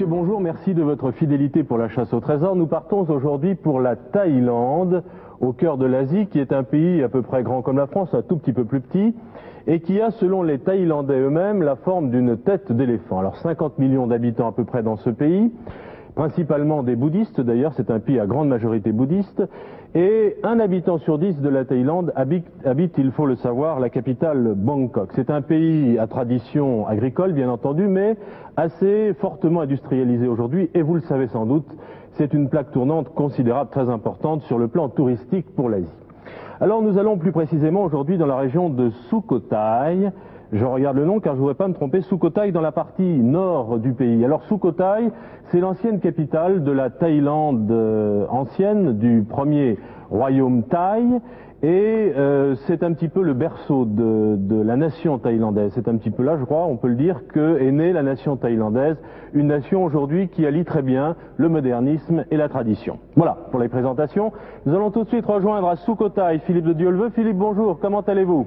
messieurs, bonjour. Merci de votre fidélité pour la chasse au trésor. Nous partons aujourd'hui pour la Thaïlande, au cœur de l'Asie, qui est un pays à peu près grand comme la France, un tout petit peu plus petit, et qui a, selon les Thaïlandais eux-mêmes, la forme d'une tête d'éléphant. Alors 50 millions d'habitants à peu près dans ce pays, principalement des bouddhistes d'ailleurs, c'est un pays à grande majorité bouddhiste, et un habitant sur 10 de la Thaïlande habite, il faut le savoir, la capitale Bangkok. C'est un pays à tradition agricole, bien entendu, mais assez fortement industrialisé aujourd'hui, et vous le savez sans doute, c'est une plaque tournante considérable, très importante sur le plan touristique pour l'Asie. Alors nous allons plus précisément aujourd'hui dans la région de Sukhothai. Je regarde le nom car je ne voudrais pas me tromper. Sukhothai dans la partie nord du pays. Alors Sukhothai, c'est l'ancienne capitale de la Thaïlande ancienne, du premier royaume thaï, et c'est un petit peu le berceau de la nation thaïlandaise. C'est un petit peu là, je crois, on peut le dire, que est née la nation thaïlandaise, une nation aujourd'hui qui allie très bien le modernisme et la tradition. Voilà pour les présentations. Nous allons tout de suite rejoindre à Sukhothai Philippe de Dieuleveux. Philippe, bonjour, comment allez-vous ?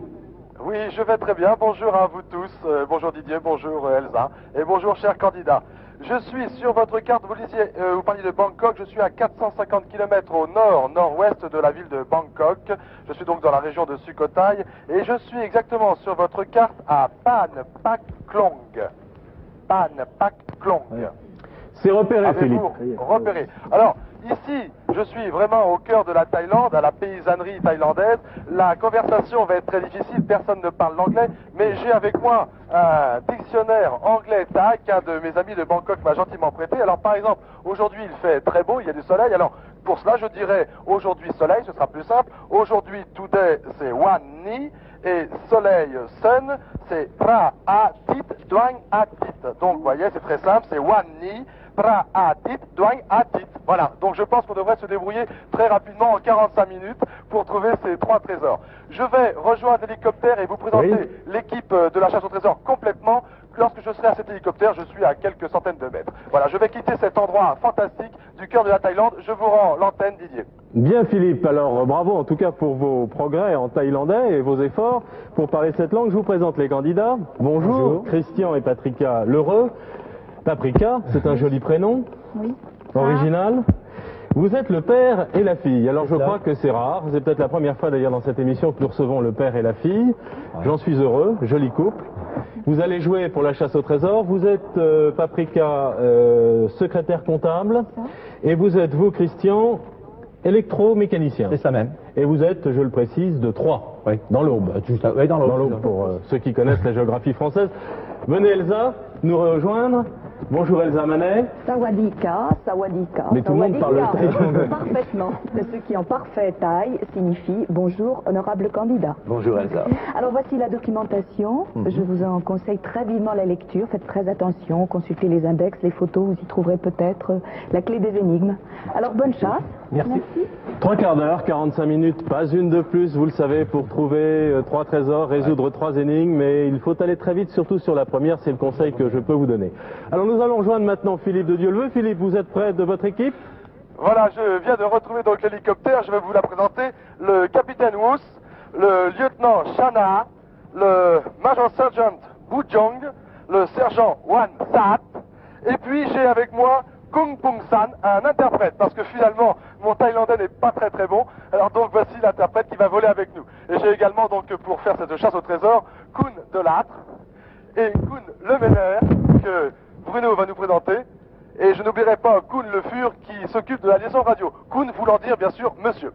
Oui, je vais très bien. Bonjour à vous tous. Bonjour Didier, bonjour Elsa. Et bonjour chers candidats. Je suis sur votre carte, vous parliez de Bangkok, je suis à 450 km au nord-nord-ouest de la ville de Bangkok. Je suis donc dans la région de Sukhothai et je suis exactement sur votre carte à Pan Pak Klong. Pan Pak Klong. C'est repéré, Philippe. Repéré. Alors, ici, je suis vraiment au cœur de la Thaïlande, à la paysannerie thaïlandaise. La conversation va être très difficile, personne ne parle l'anglais, mais j'ai avec moi un dictionnaire anglais-thaï qu'un de mes amis de Bangkok m'a gentiment prêté. Alors par exemple, aujourd'hui il fait très beau, il y a du soleil, alors pour cela je dirais aujourd'hui soleil, ce sera plus simple. Aujourd'hui today c'est wan ni, et soleil sun c'est pra a tit doing a tit. Donc vous voyez c'est très simple, c'est wan ni, pra a tit doing a tit. Voilà, donc je pense qu'on devrait se débrouiller très rapidement en 45 minutes pour trouver ces trois trésors. Je vais rejoindre l'hélicoptère et vous présenter l'équipe de la chasse au trésor complètement. Lorsque je serai à cet hélicoptère, je suis à quelques centaines de mètres. Voilà, je vais quitter cet endroit fantastique du cœur de la Thaïlande. Je vous rends l'antenne, Didier. Bien Philippe, alors bravo en tout cas pour vos progrès en thaïlandais et vos efforts pour parler cette langue. Je vous présente les candidats. Bonjour. Christian et Paprika Lheureux. Paprika, c'est un joli prénom. Oui. Original. Vous êtes le père et la fille. Alors je crois que c'est rare. C'est peut-être la première fois d'ailleurs dans cette émission que nous recevons le père et la fille. J'en suis heureux. Joli couple. Vous allez jouer pour la chasse au trésor. Vous êtes Paprika, secrétaire comptable. Et vous êtes, vous Christian, électromécanicien. C'est ça même. Et vous êtes, je le précise, de Troyes. Oui. Dans l'Aube. Oui, dans l'Aube. Pour ceux qui connaissent la géographie française. Venez Elsa nous rejoindre. Bonjour Elsa Manet. Sawadika, sawadika. Mais tout le monde parle thaïlandais. Parfaitement. Ce qui en parfait thaï signifie bonjour honorable candidat. Bonjour Elsa. Alors voici la documentation. Je vous en conseille très vivement la lecture. Faites très attention, consultez les index, les photos, vous y trouverez peut-être la clé des énigmes. Alors bonne chasse. Merci. 3 quarts d'heure, 45 minutes, pas une de plus, vous le savez, pour trouver 3 trésors, résoudre 3 énigmes, mais il faut aller très vite, surtout sur la première, c'est le conseil que je peux vous donner. Alors nous allons rejoindre maintenant Philippe de Dieuleveux. Philippe, vous êtes prêt de votre équipe? Voilà, je viens de retrouver donc l'hélicoptère, je vais vous la présenter. Le capitaine Wus, le lieutenant Shana, le major sergent Bujong, le sergent Wan Sat, et puis j'ai avec moi Kung Pung San, un interprète, parce que finalement mon thaïlandais n'est pas très très bon, alors donc voici l'interprète qui va voler avec nous. Et j'ai également donc pour faire cette chasse au trésor, Kun de l'âtre et Kun le Ménère, que Bruno va nous présenter, et je n'oublierai pas Kun le Fur qui s'occupe de la liaison radio. Kun voulant dire bien sûr monsieur.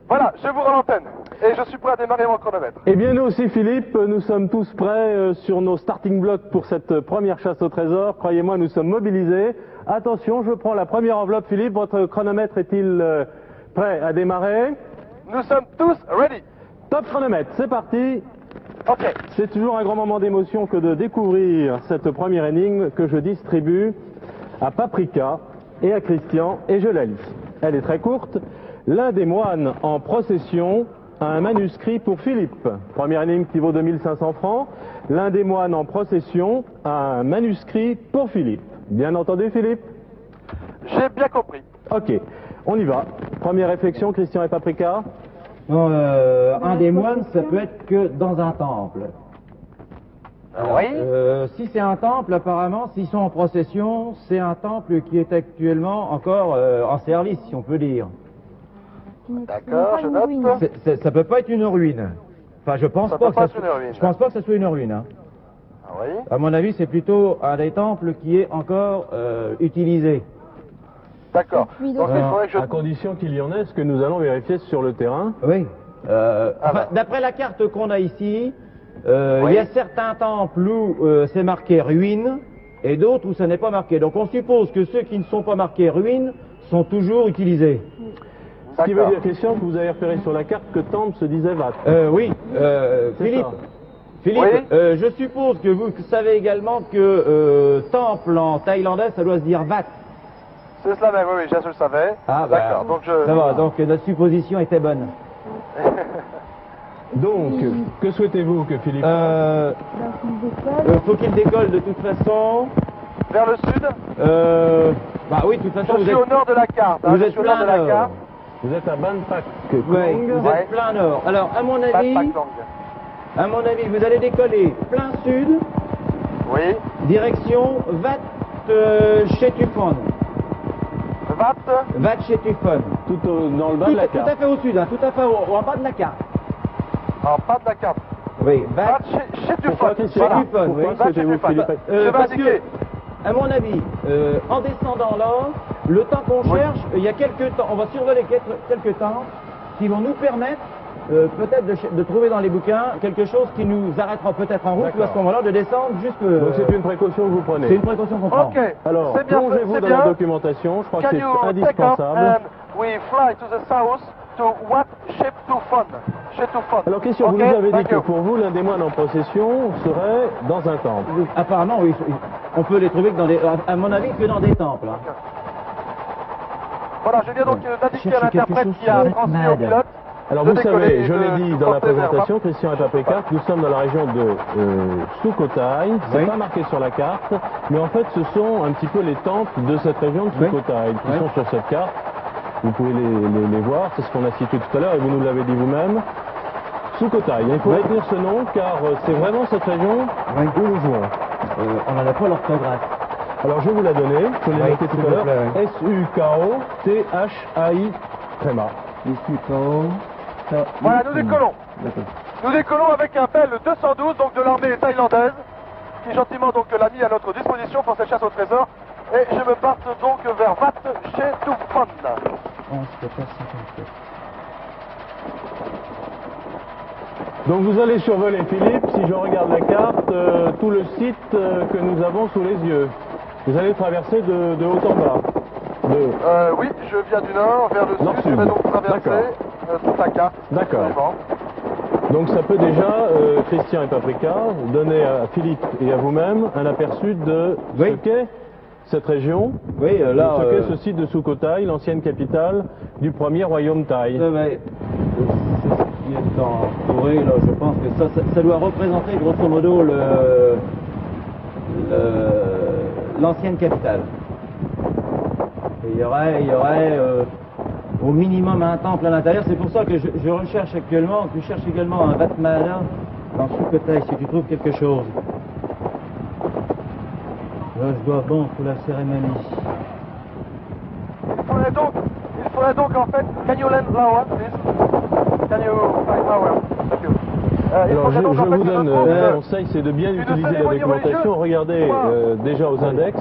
Voilà, je vous rends l'antenne, et je suis prêt à démarrer mon chronomètre. Eh bien nous aussi Philippe, nous sommes tous prêts sur nos starting blocks pour cette première chasse au trésor. Croyez-moi, nous sommes mobilisés. Attention, je prends la première enveloppe. Philippe, votre chronomètre est-il prêt à démarrer? Nous sommes tous ready. Top chronomètre, c'est parti. Ok. C'est toujours un grand moment d'émotion que de découvrir cette première énigme que je distribue à Paprika et à Christian, et je la lis. Elle est très courte. L'un des moines en procession a un manuscrit pour Philippe. Première énigme qui vaut 2500 francs. L'un des moines en procession a un manuscrit pour Philippe. Bien entendu, Philippe? J'ai bien compris. Ok, on y va. Première réflexion, Christian et Paprika. Un des moines, ça peut être que dans un temple. Oui. Si c'est un temple, apparemment, s'ils sont en procession, c'est un temple qui est actuellement encore en service, si on peut dire. D'accord, je note. Ça peut pas être une ruine. Enfin, je pense Ça pas peut que pas ça être une ruine. je pense pas que ça soit une ruine. Hein. Ah oui. À mon avis, c'est plutôt un des temples qui est encore utilisé. D'accord. Donc il faudrait que je... À condition qu'il y en ait, ce que nous allons vérifier sur le terrain. Oui. bah. D'après la carte qu'on a ici, Oui. il y a certains temples où c'est marqué ruine et d'autres où ça n'est pas marqué. Donc on suppose que ceux qui ne sont pas marqués ruine sont toujours utilisés. Ce qui veut D'accord. dire, Christian, que vous avez repéré sur la carte que temple se disait Vat. Oui, C'est Philippe. ça. Philippe, Oui. je suppose que vous savez également que temple en thaïlandais, ça doit se dire Vat. C'est cela même, oui, je le savais. Ah, D'accord, donc je... Ça va, donc notre supposition était bonne. Donc, que souhaitez-vous que Philippe Faut qu'il décolle de toute façon. Vers le sud, Bah oui, de toute façon, je suis au nord de la carte. hein, vous je êtes suis au nord plein de la nord. carte. Vous êtes à Ban Pak Oui, Klong. vous Ouais. êtes plein nord. Alors, Pas de Paklang. à mon avis, vous allez décoller plein sud, Oui. direction Vat Chetufon. Vat Chetufon. Dans le bas de la Tout à carte. fait au sud, hein, tout à fait en bas de la carte. En bas de la carte. Oui, Vat Chez Pourquoi, Tufon. Christian Voilà. Pourquoi Oui. souhaitez-vous que Philippe Je vais parce indiquer. que, à mon avis, en descendant là, le temps qu'on Oui. cherche, il y a quelques temps, on va survoler quelques temps qui vont nous permettre peut-être de trouver dans les bouquins quelque chose qui nous arrêtera peut-être en route ou à ce moment-là de descendre jusque... Donc c'est une précaution que vous c'est prenez. une précaution qu'on prend. Ok. Alors, C'est bien, plongez-vous c'est dans bien. la documentation, je crois que Can c'est you take off indispensable. and we fly to the south to what shape to fun? Shape to fun. Alors, question, vous Ok, nous avez dit thank que you. pour vous, l'un des moines en procession serait dans un temple. Apparemment, oui, on peut les trouver que dans des, à mon avis, que dans des temples. Hein. Voilà, je viens donc d'indiquer à Cherchez quelque l'interprète chose qui a sur transmis au Mad. pilote. Alors de vous décoller savez, et je de l'ai dit dans la porter vers présentation, Vat. Christian et Paprika, que nous sommes dans la région de Sukhothai. C'est Oui. pas marqué sur la carte, mais en fait ce sont un petit peu les temples de cette région de Oui. Sukhothai qui Oui. sont sur cette carte. Vous pouvez les voir, c'est ce qu'on a cité tout à l'heure et vous nous l'avez dit vous-même. Sukhothai, il faut Oui. retenir ce nom car c'est vraiment cette région Oui. où nous jouons. On n'en a pas l'orthographe. Alors je vous la donner, je l'ai Oui, noté s'il tout à vous l'heure, plaît. S-U-K-O-T-H-A-I tréma. Voilà, nous décollons. Nous décollons avec un Bell 212, donc de l'armée thaïlandaise, qui gentiment donc l'a mis à notre disposition pour cette chasse au trésor. Et je me parte donc vers Vat chez Tufon. Donc vous allez survoler, Philippe, si je regarde la carte, tout le site que nous avons sous les yeux. Vous allez traverser de haut en bas. Oui, je viens du nord vers le Nord-sud. sud. Je vais donc traverser toute la carte. D'accord. Absolument. Donc ça peut déjà, Christian et Paprika, donner à Philippe et à vous-même un aperçu de Oui. ce qu'est cette région, Oui, là... ce qu'est ce site de Sukhothai, l'ancienne capitale du premier royaume thaï. C'est ce qui est en Corée, là, je pense que ça doit représenter grosso modo l'ancienne capitale. Et il y aurait au minimum un temple à l'intérieur. C'est pour ça que je recherche actuellement, que je cherche également un Vatmala dans Sukhothai, si tu trouves quelque chose. Là, je dois bon pour la cérémonie. Il faudrait donc en fait, can you lend flower, please? Can you find flower? Thank you. Il Alors je faudrait donc, en fait, vous que donne je trouve, un conseil, c'est de bien une utiliser la cérémonie documentation. religieuse. Regardez déjà aux index.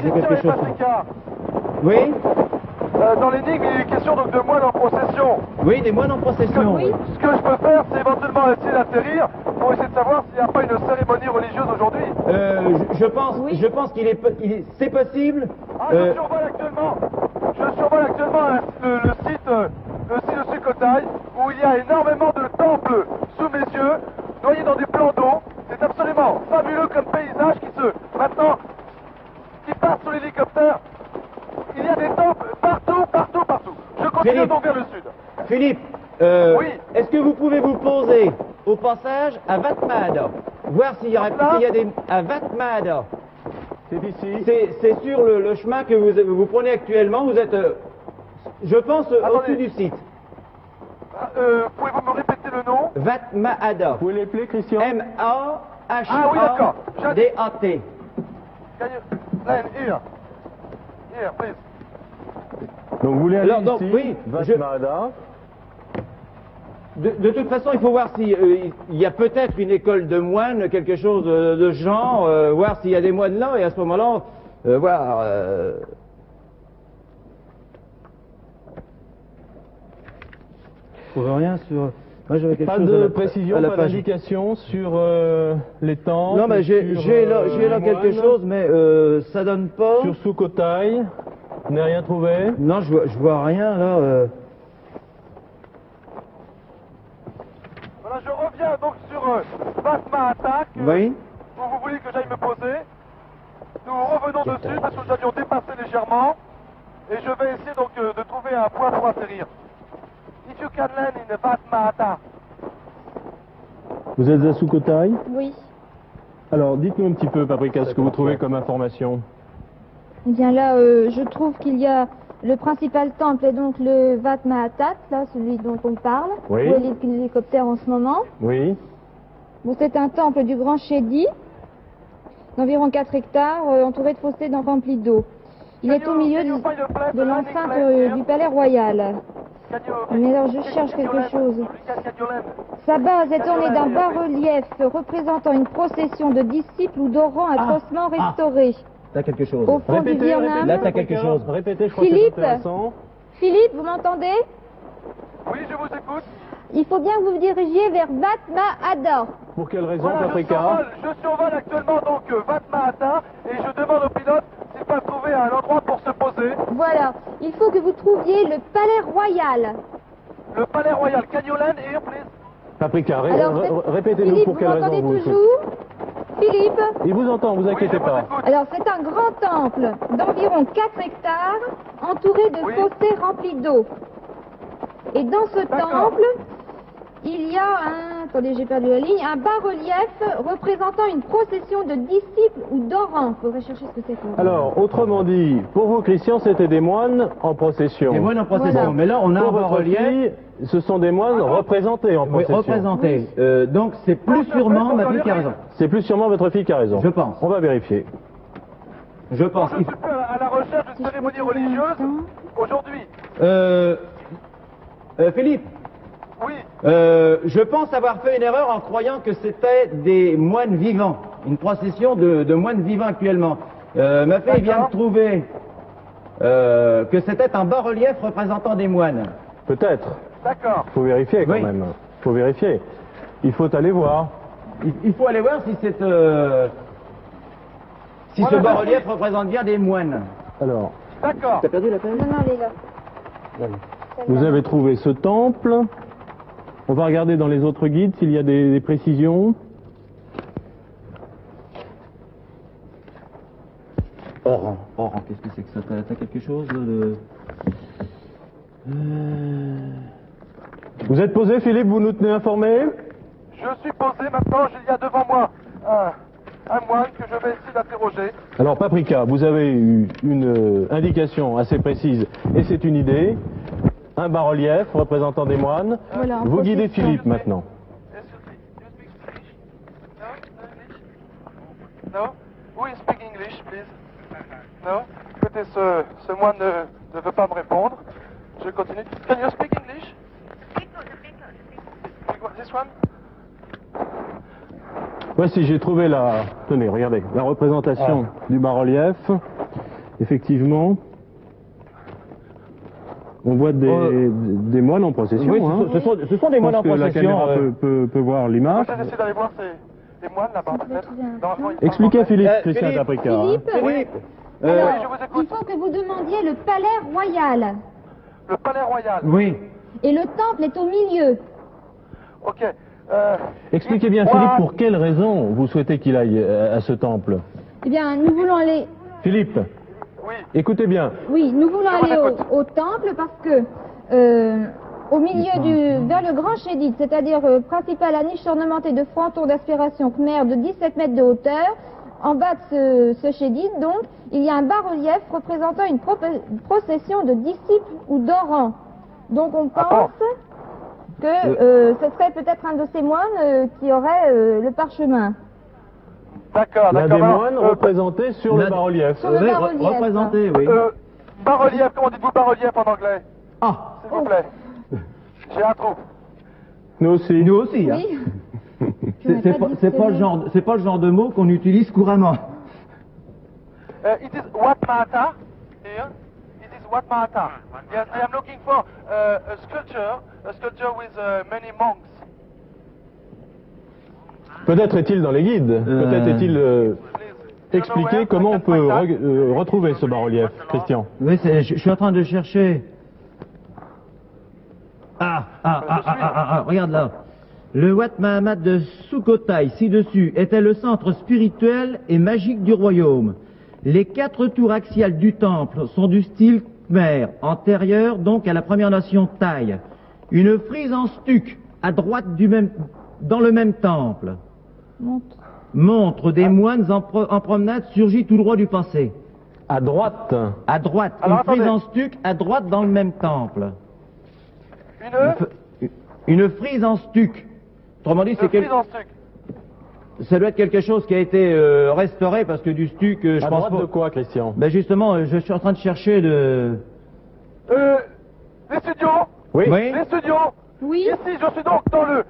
J'ai Christian quelque et chose. Paprika, Oui, dans l'énigme, il est question donc de moines en procession. oui, des moines en procession. Oui. Ce que je peux faire, c'est éventuellement essayer d'atterrir pour essayer de savoir s'il n'y a pas une cérémonie religieuse aujourd'hui. Je pense qu'il c'est possible. Je survole actuellement le site de Sukhothai où il y a énormément de temples sous mes yeux, noyés dans des plans d'eau. C'est absolument fabuleux comme paysage maintenant, qui part sur l'hélicoptère. Il y a des temples partout. Je continue Philippe. donc vers le sud. Philippe, Oui. est-ce que vous pouvez vous poser au passage à Vatmada, voir s'il y a à Vatmada. C'est ici. C'est sur le chemin que vous prenez actuellement. Vous êtes, je pense, au-dessus du site. Pouvez-vous me répéter le nom? Vatmada. Vous pouvez l'épeler, Christian? M-A-H-A-D-A. Ah oui, d'accord. H-A-D-A-T. Can you land here? Here, please. Donc vous voulez aller Alors, donc, ici, oui, Vatmada. De toute façon, il faut voir si il y a peut-être une école de moines, quelque chose de genre, voir s'il y a des moines là, et à ce moment-là, voir. Je trouve rien sur. Moi, j'avais quelque Pas chose de à la, précision, à la pas page. d'indication sur les temples. Non, mais j'ai là, les quelque moines, chose, mais ça donne pas. Sur Sukhothai, vous n'avez rien trouvé. Non, je vois rien là. Voilà, je reviens donc sur Vatma Attack. Oui. Où vous voulez que j'aille me poser. Nous revenons dessus parce que nous avions dépassé légèrement. Et je vais essayer donc de trouver un point pour atterrir. If you can land in Vatma Attack. Vous êtes à Sukhothai. Oui. Alors, dites-nous un petit peu, Paprika, ce que vous trouvez comme information. Eh bien là, je trouve qu'il y a le principal temple est donc le Wat Mahathat, là, celui dont on parle, Oui. où est l'hélicoptère en ce moment. Oui. Bon, c'est un temple du Grand Chédi, d'environ 4 hectares, entouré de fossés remplis d'eau. Il est au milieu de l'enceinte du Palais Royal. Mais alors, je cherche quelque chose. Sa base est ornée d'un bas-relief représentant une procession de disciples ou d'orants atrocement restaurés. T'as quelque chose. Au fond du Vietnam. Là, t'as quelque chose. Répétez, je crois Philippe. que c'est intéressant. Philippe, vous m'entendez? Oui, je vous écoute. Il faut bien que vous vous dirigiez vers Vatma Ador. Pour quelle raison, Voilà, Paprika? je survole actuellement donc Vatma Attack et je demande au pilote s'il peut trouver un endroit pour se poser. Voilà. Il faut que vous trouviez le Palais Royal. Le Palais Royal. Can you land here, please? Paprika, Alors, répétez-nous Philippe, pour vous quelle raison m'entendez vous le faites. toujours? Philippe? Il vous entend, vous Oui, je inquiétez vous pas. écoute. Alors, c'est un grand temple d'environ 4 hectares, entouré de Oui. fossés remplis d'eau. Et dans ce D'accord. temple, il y a un, attendez, j'ai perdu la ligne, un bas-relief représentant une procession de disciples ou d'orants. Faudrait chercher ce que c'est que. Alors, autrement dit, pour vous, Christian, c'était des moines en procession. Des moines en procession. Voilà. Mais là, on a Pour un votre bas-relief. fille, ce sont des moines représentés en Oui, procession. représenté. Donc, c'est plus sûrement ma fille qui a raison. C'est plus sûrement votre fille qui a raison. Je pense. On va vérifier. Je pense. Je suis à la recherche d'une cérémonie religieuse aujourd'hui. Philippe, Oui. je pense avoir fait une erreur en croyant que c'était des moines vivants. Une procession de moines vivants actuellement. Ma fille vient de trouver que c'était un bas-relief représentant des moines. Peut-être. D'accord. Il faut vérifier quand Oui. même. Il faut vérifier. Il faut aller voir. Il faut aller voir si c'est si ce bas-relief représente bien des moines. Alors, D'accord. T'as perdu la peine? Non, non, elle est là. vous avez trouvé ce temple. On va regarder dans les autres guides s'il y a des précisions. Oran, qu'est-ce que c'est que ça? T'as quelque chose de... Vous êtes posé, Philippe, vous nous tenez informés? Je suis posé maintenant. Il y a devant moi un moine que je vais essayer d'interroger. Alors, Paprika, vous avez eu une indication assez précise, et c'est une idée. Un bas-relief représentant des moines. Voilà, en Vous guidez procession. Philippe maintenant. No? Who is speak English, please? No? Écoutez, ce moine ne veut pas me répondre. Je continue. Can you speak English? This one? Voici, j'ai trouvé la... Tenez, regardez, la représentation du bas-relief. Effectivement, on voit des moines en procession. Oui, hein. ce sont des Je moines en pense que la procession. caméra peut voir l'image. J'essaie d'aller voir ces moines là-bas, peut-être. Normalement, ils parlent Expliquez à français. Philippe, Christian Philippe. Paprika. hein. Philippe, Philippe, alors, oui, je vous écoute. il faut que vous demandiez le Palais Royal. Le Palais Royal. oui. Et le temple est au milieu. Ok. Expliquez bien, Moi- Philippe, pour quelle raison vous souhaitez qu'il aille à ce temple? Eh bien, nous voulons aller... Philippe, Oui. écoutez bien. Oui, nous voulons Je vous aller écoute. au temple parce que au milieu vers le grand chédid, c'est-à-dire principal à niche ornementée de frontons d'aspiration khmer de 17 mètres de hauteur, en bas de ce chédid, donc, il y a un bas-relief représentant une procession de disciples ou d'orants. Donc on pense que ce serait peut-être un de ces moines qui aurait le parchemin. D'accord, L'un d'accord. des Alors, moines représentés sur le bas-relief. Sur le bas-relief. représenté, oui. bas-relief, comment dites-vous bas-relief en anglais? Ah, S'il vous plaît. J'ai un trou. Nous aussi. nous aussi, hein. Oui. C'est pas le genre de mot qu'on utilise couramment. It is Wat Mahata here. It is Wat Mahata. Yes, I am looking for a sculpture with many monks. Peut-être est-il dans les guides. Peut-être est-il expliqué comment on peut retrouver ce bas-relief, Christian. Oui, je suis en train de chercher. Regarde là. Le Wat Mahamat de Sukhothai, ci-dessus, était le centre spirituel et magique du royaume. Les 4 tours axiales du temple sont du style Khmer, antérieur donc à la première nation Thaï. Une frise en stuc à droite dans le même temple montre des moines en promenade surgis tout droit du passé. À droite. À droite, Alors, une frise attendez. en stuc à droite dans le même temple. Une Une frise en stuc. Autrement dit, frise en stuc. ça doit être quelque chose qui a été restauré parce que du stuc, je À pense droite pas. de quoi, Christian? Ben justement, je suis en train de chercher de. Les studios. Oui. Les studios. Oui. Ici, je suis donc dans le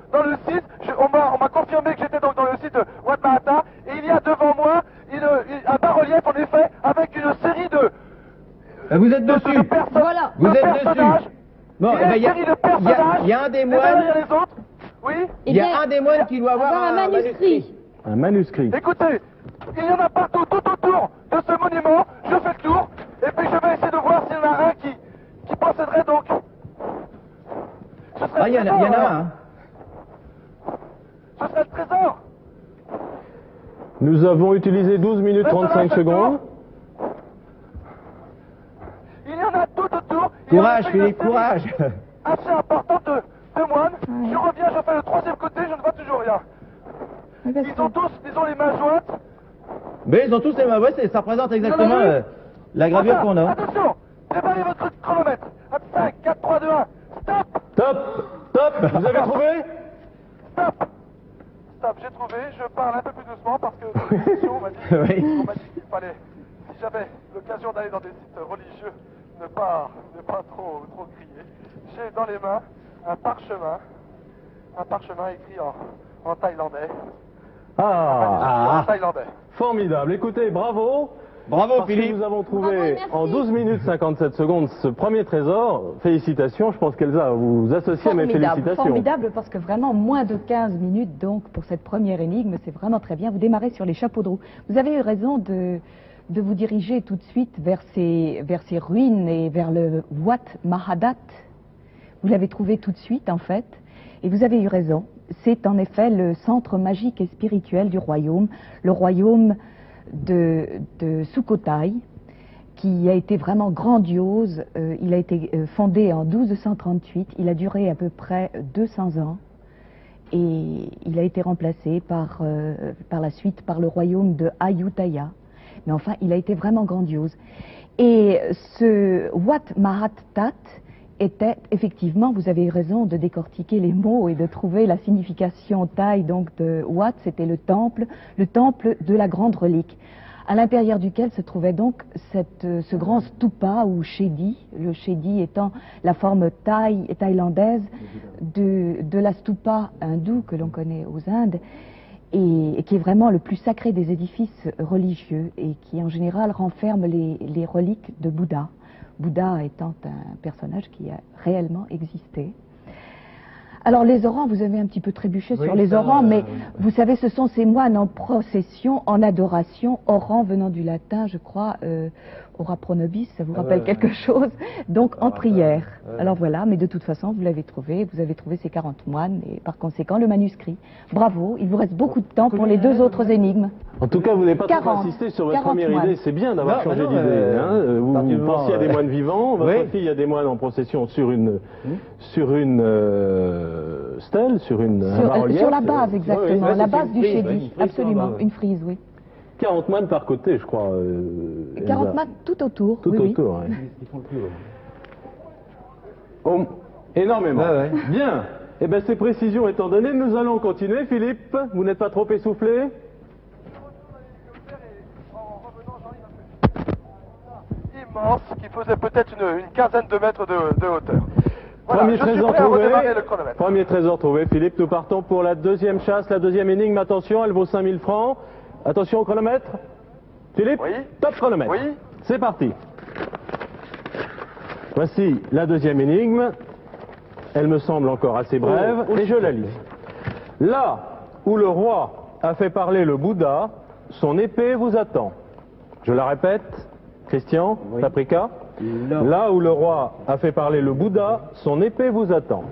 site. On m'a confirmé que j'étais donc dans le site de Wat Mahata. Et il y a devant moi un bas-relief, en effet, avec une série Vous êtes de dessus. Voilà. Vous êtes personnages. dessus. Bon, Il y a une série de personnages. il y a un des Et derrière, il y moines. a les autres. Oui. Il y a un des moines qui doit avoir un manuscrit. Un manuscrit. Écoutez, il y en a partout, tout autour de ce monument. Je fais le tour. Et puis je vais essayer de voir s'il y en a un qui posséderait donc. Ce serait Il y en le trésor, a alors. un. Ce serait le trésor. Nous avons utilisé 12 minutes 35 secondes. Il y en a tout autour. Courage, Il y en a Philippe, courage. assez importante de moines. Je reviens, je fais le troisième côté, je ne vois toujours rien. Oui, parce Ils ont que- tous, ils ont les mains jointes. Mais ils ont tous les mains. Ouais, ça représente exactement la gravure qu'on a. Attention, démarrez votre chronomètre. À 5, 4, 3, 2, 1. Stop, Top. Top. Vous avez trouvé? stop. Stop, j'ai trouvé. Je parle un peu plus doucement parce que on m'a dit, Oui. on m'a dit qu'il fallait, si j'avais l'occasion d'aller dans des sites religieux, ne pas trop crier. J'ai dans les mains un parchemin écrit en thaïlandais. En thaïlandais. Formidable. Écoutez, bravo. Bravo, Parce que Philippe. nous avons Bravo, trouvé merci. en 12 minutes 57 secondes ce premier trésor. Félicitations. Je pense qu'Elsa, vous vous associez à mes félicitations. Formidable, parce que vraiment, moins de 15 minutes, donc, pour cette première énigme, c'est vraiment très bien. Vous démarrez sur les chapeaux de roue. Vous avez eu raison de vous diriger tout de suite vers ces ruines et vers le Wat Mahadat. Vous l'avez trouvé tout de suite, en fait. Et vous avez eu raison. C'est en effet le centre magique et spirituel du royaume, le royaume de Sukhothai, qui a été vraiment grandiose. Il a été fondé en 1238, il a duré à peu près 200 ans, et il a été remplacé par la suite par le royaume de Ayutthaya. Mais enfin, il a été vraiment grandiose. Et ce Wat Mahatat était effectivement, vous avez eu raison de décortiquer les mots et de trouver la signification thaï, donc de Wat, c'était le temple de la grande relique, à l'intérieur duquel se trouvait donc ce grand stupa ou chedi, le chedi étant la forme thaïlandaise de la stupa hindoue que l'on connaît aux Indes, et qui est vraiment le plus sacré des édifices religieux et qui en général renferme les reliques de Bouddha. Bouddha étant un personnage qui a réellement existé. Alors les orans, vous avez un petit peu trébuché sur les orans, mais vous savez, ce sont ces moines en procession, en adoration, orans venant du latin, je crois, ora pro nobis, ça vous rappelle quelque chose, donc en prière. Alors voilà, mais de toute façon, vous l'avez trouvé, vous avez trouvé ces 40 moines, et par conséquent le manuscrit. Bravo, il vous reste beaucoup de temps pour les deux autres énigmes. En tout cas, vous n'avez pas trop 40. insisté sur votre 40 première moines. idée. C'est bien d'avoir Non, changé non, d'idée. Vous particulièrement, pensiez à des moines vivants. Votre oui. fille a des moines en procession sur une stèle, sur un bas-relief. Sur la base, exactement, Oui, oui. la base du frise, chédi, une frise absolument, sur la- une frise, oui. 40 moines par côté, je crois. 40 Elsa. moines tout autour, Tout oui, oui. autour, ouais. Oh, énormément. Ouais, ouais. Bien. Eh bien, ces précisions étant données, nous allons continuer. Philippe, vous n'êtes pas trop essoufflé? immense qui faisait peut-être une quinzaine de mètres de hauteur. Voilà, Premier je suis trésor prêt à trouvé. redémarrer le chronomètre. Premier trésor trouvé. Philippe, nous partons pour la deuxième chasse, la deuxième énigme. Attention, elle vaut 5000 francs. Attention au chronomètre. Philippe, Oui. top chronomètre. Oui. C'est parti. Voici la deuxième énigme. Elle me semble encore assez brève et je la lis. Là où le roi a fait parler le Bouddha, son épée vous attend. Je la répète, Christian, Oui. Paprika. Là où le roi a fait parler le Bouddha, son épée vous attend.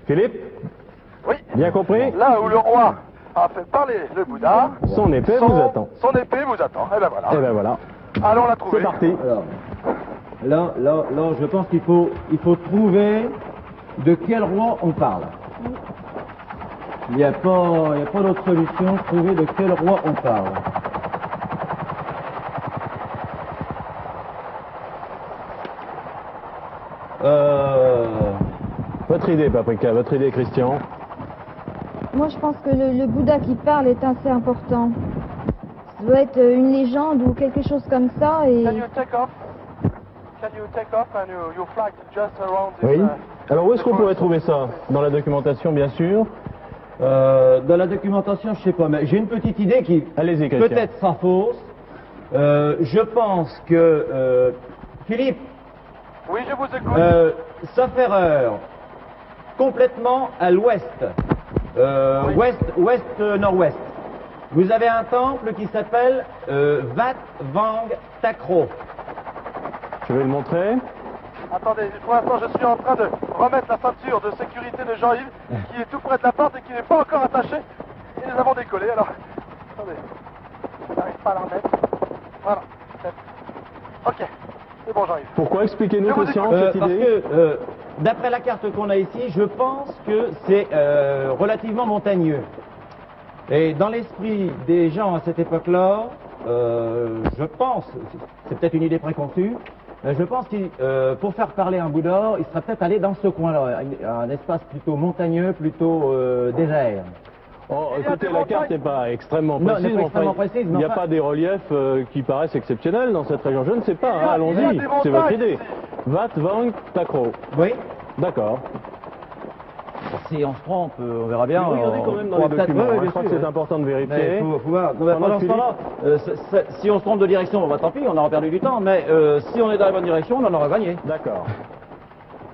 Philippe, Oui. bien compris? Là où le roi a fait parler le Bouddha, Son épée vous attend. Son épée vous attend. Et ben voilà. Et ben voilà, Allons la trouver. c'est parti. Alors, là, je pense qu'il faut trouver de quel roi on parle. Il n'y a pas d'autre solution, trouver de quel roi on parle. Votre idée, Paprika, votre idée, Christian. Moi, je pense que le Bouddha qui parle est assez important. Ça doit être une légende ou quelque chose comme ça. Et Can you take off? Can you take off and you fly just around this, Oui. Alors où est-ce qu'on pourrait trouver ça? Dans la documentation, bien sûr. Dans la documentation, je sais pas, mais j'ai une petite idée qui Allez-y, Christian. peut-être sera fausse. Je pense que Philippe, Oui, je vous écoute. sauf erreur, complètement à l'ouest, Oui. ouest-nord-ouest. Vous avez un temple qui s'appelle Wat Vang Takro. Je vais le montrer. Attendez, pour l'instant, je suis en train de remettre la ceinture de sécurité de Jean-Yves, qui est tout près de la porte et qui n'est pas encore attachée. Et nous avons décollé, alors... Attendez. Je n'arrive pas à la remettre. Voilà. Ok. C'est bon, Jean-Yves. Pourquoi? Expliquez-nous, Je vous Christian, écoute. cette Parce idée. que, d'après la carte qu'on a ici, je pense que c'est relativement montagneux. Et dans l'esprit des gens à cette époque-là, je pense, c'est peut-être une idée préconçue, je pense que pour faire parler un Bouddha, il serait peut-être allé dans ce coin-là, un espace plutôt montagneux, plutôt désert. Oh, Il y a écoutez, des la montagnes. carte n'est pas extrêmement Non, précise. elle n'est pas mais extrêmement précise, il mais n'y a enfin- pas des reliefs qui paraissent exceptionnels dans cette région. Je ne sais pas, Il y a- hein, il y a allons-y. des C'est votre montagnes idée. ici. Wat Vang Takro. Oui. D'accord. Si on se trompe, on verra bien. Mais regardez quand même dans les documents. hein, je crois que c'est important de vérifier. Il faut voir. Non, mais Pendant pendant ce temps-là, si on se trompe de direction, bon, bah, tant pis, on aura perdu du temps. Mais si on est dans la bonne direction, on en aura gagné. D'accord.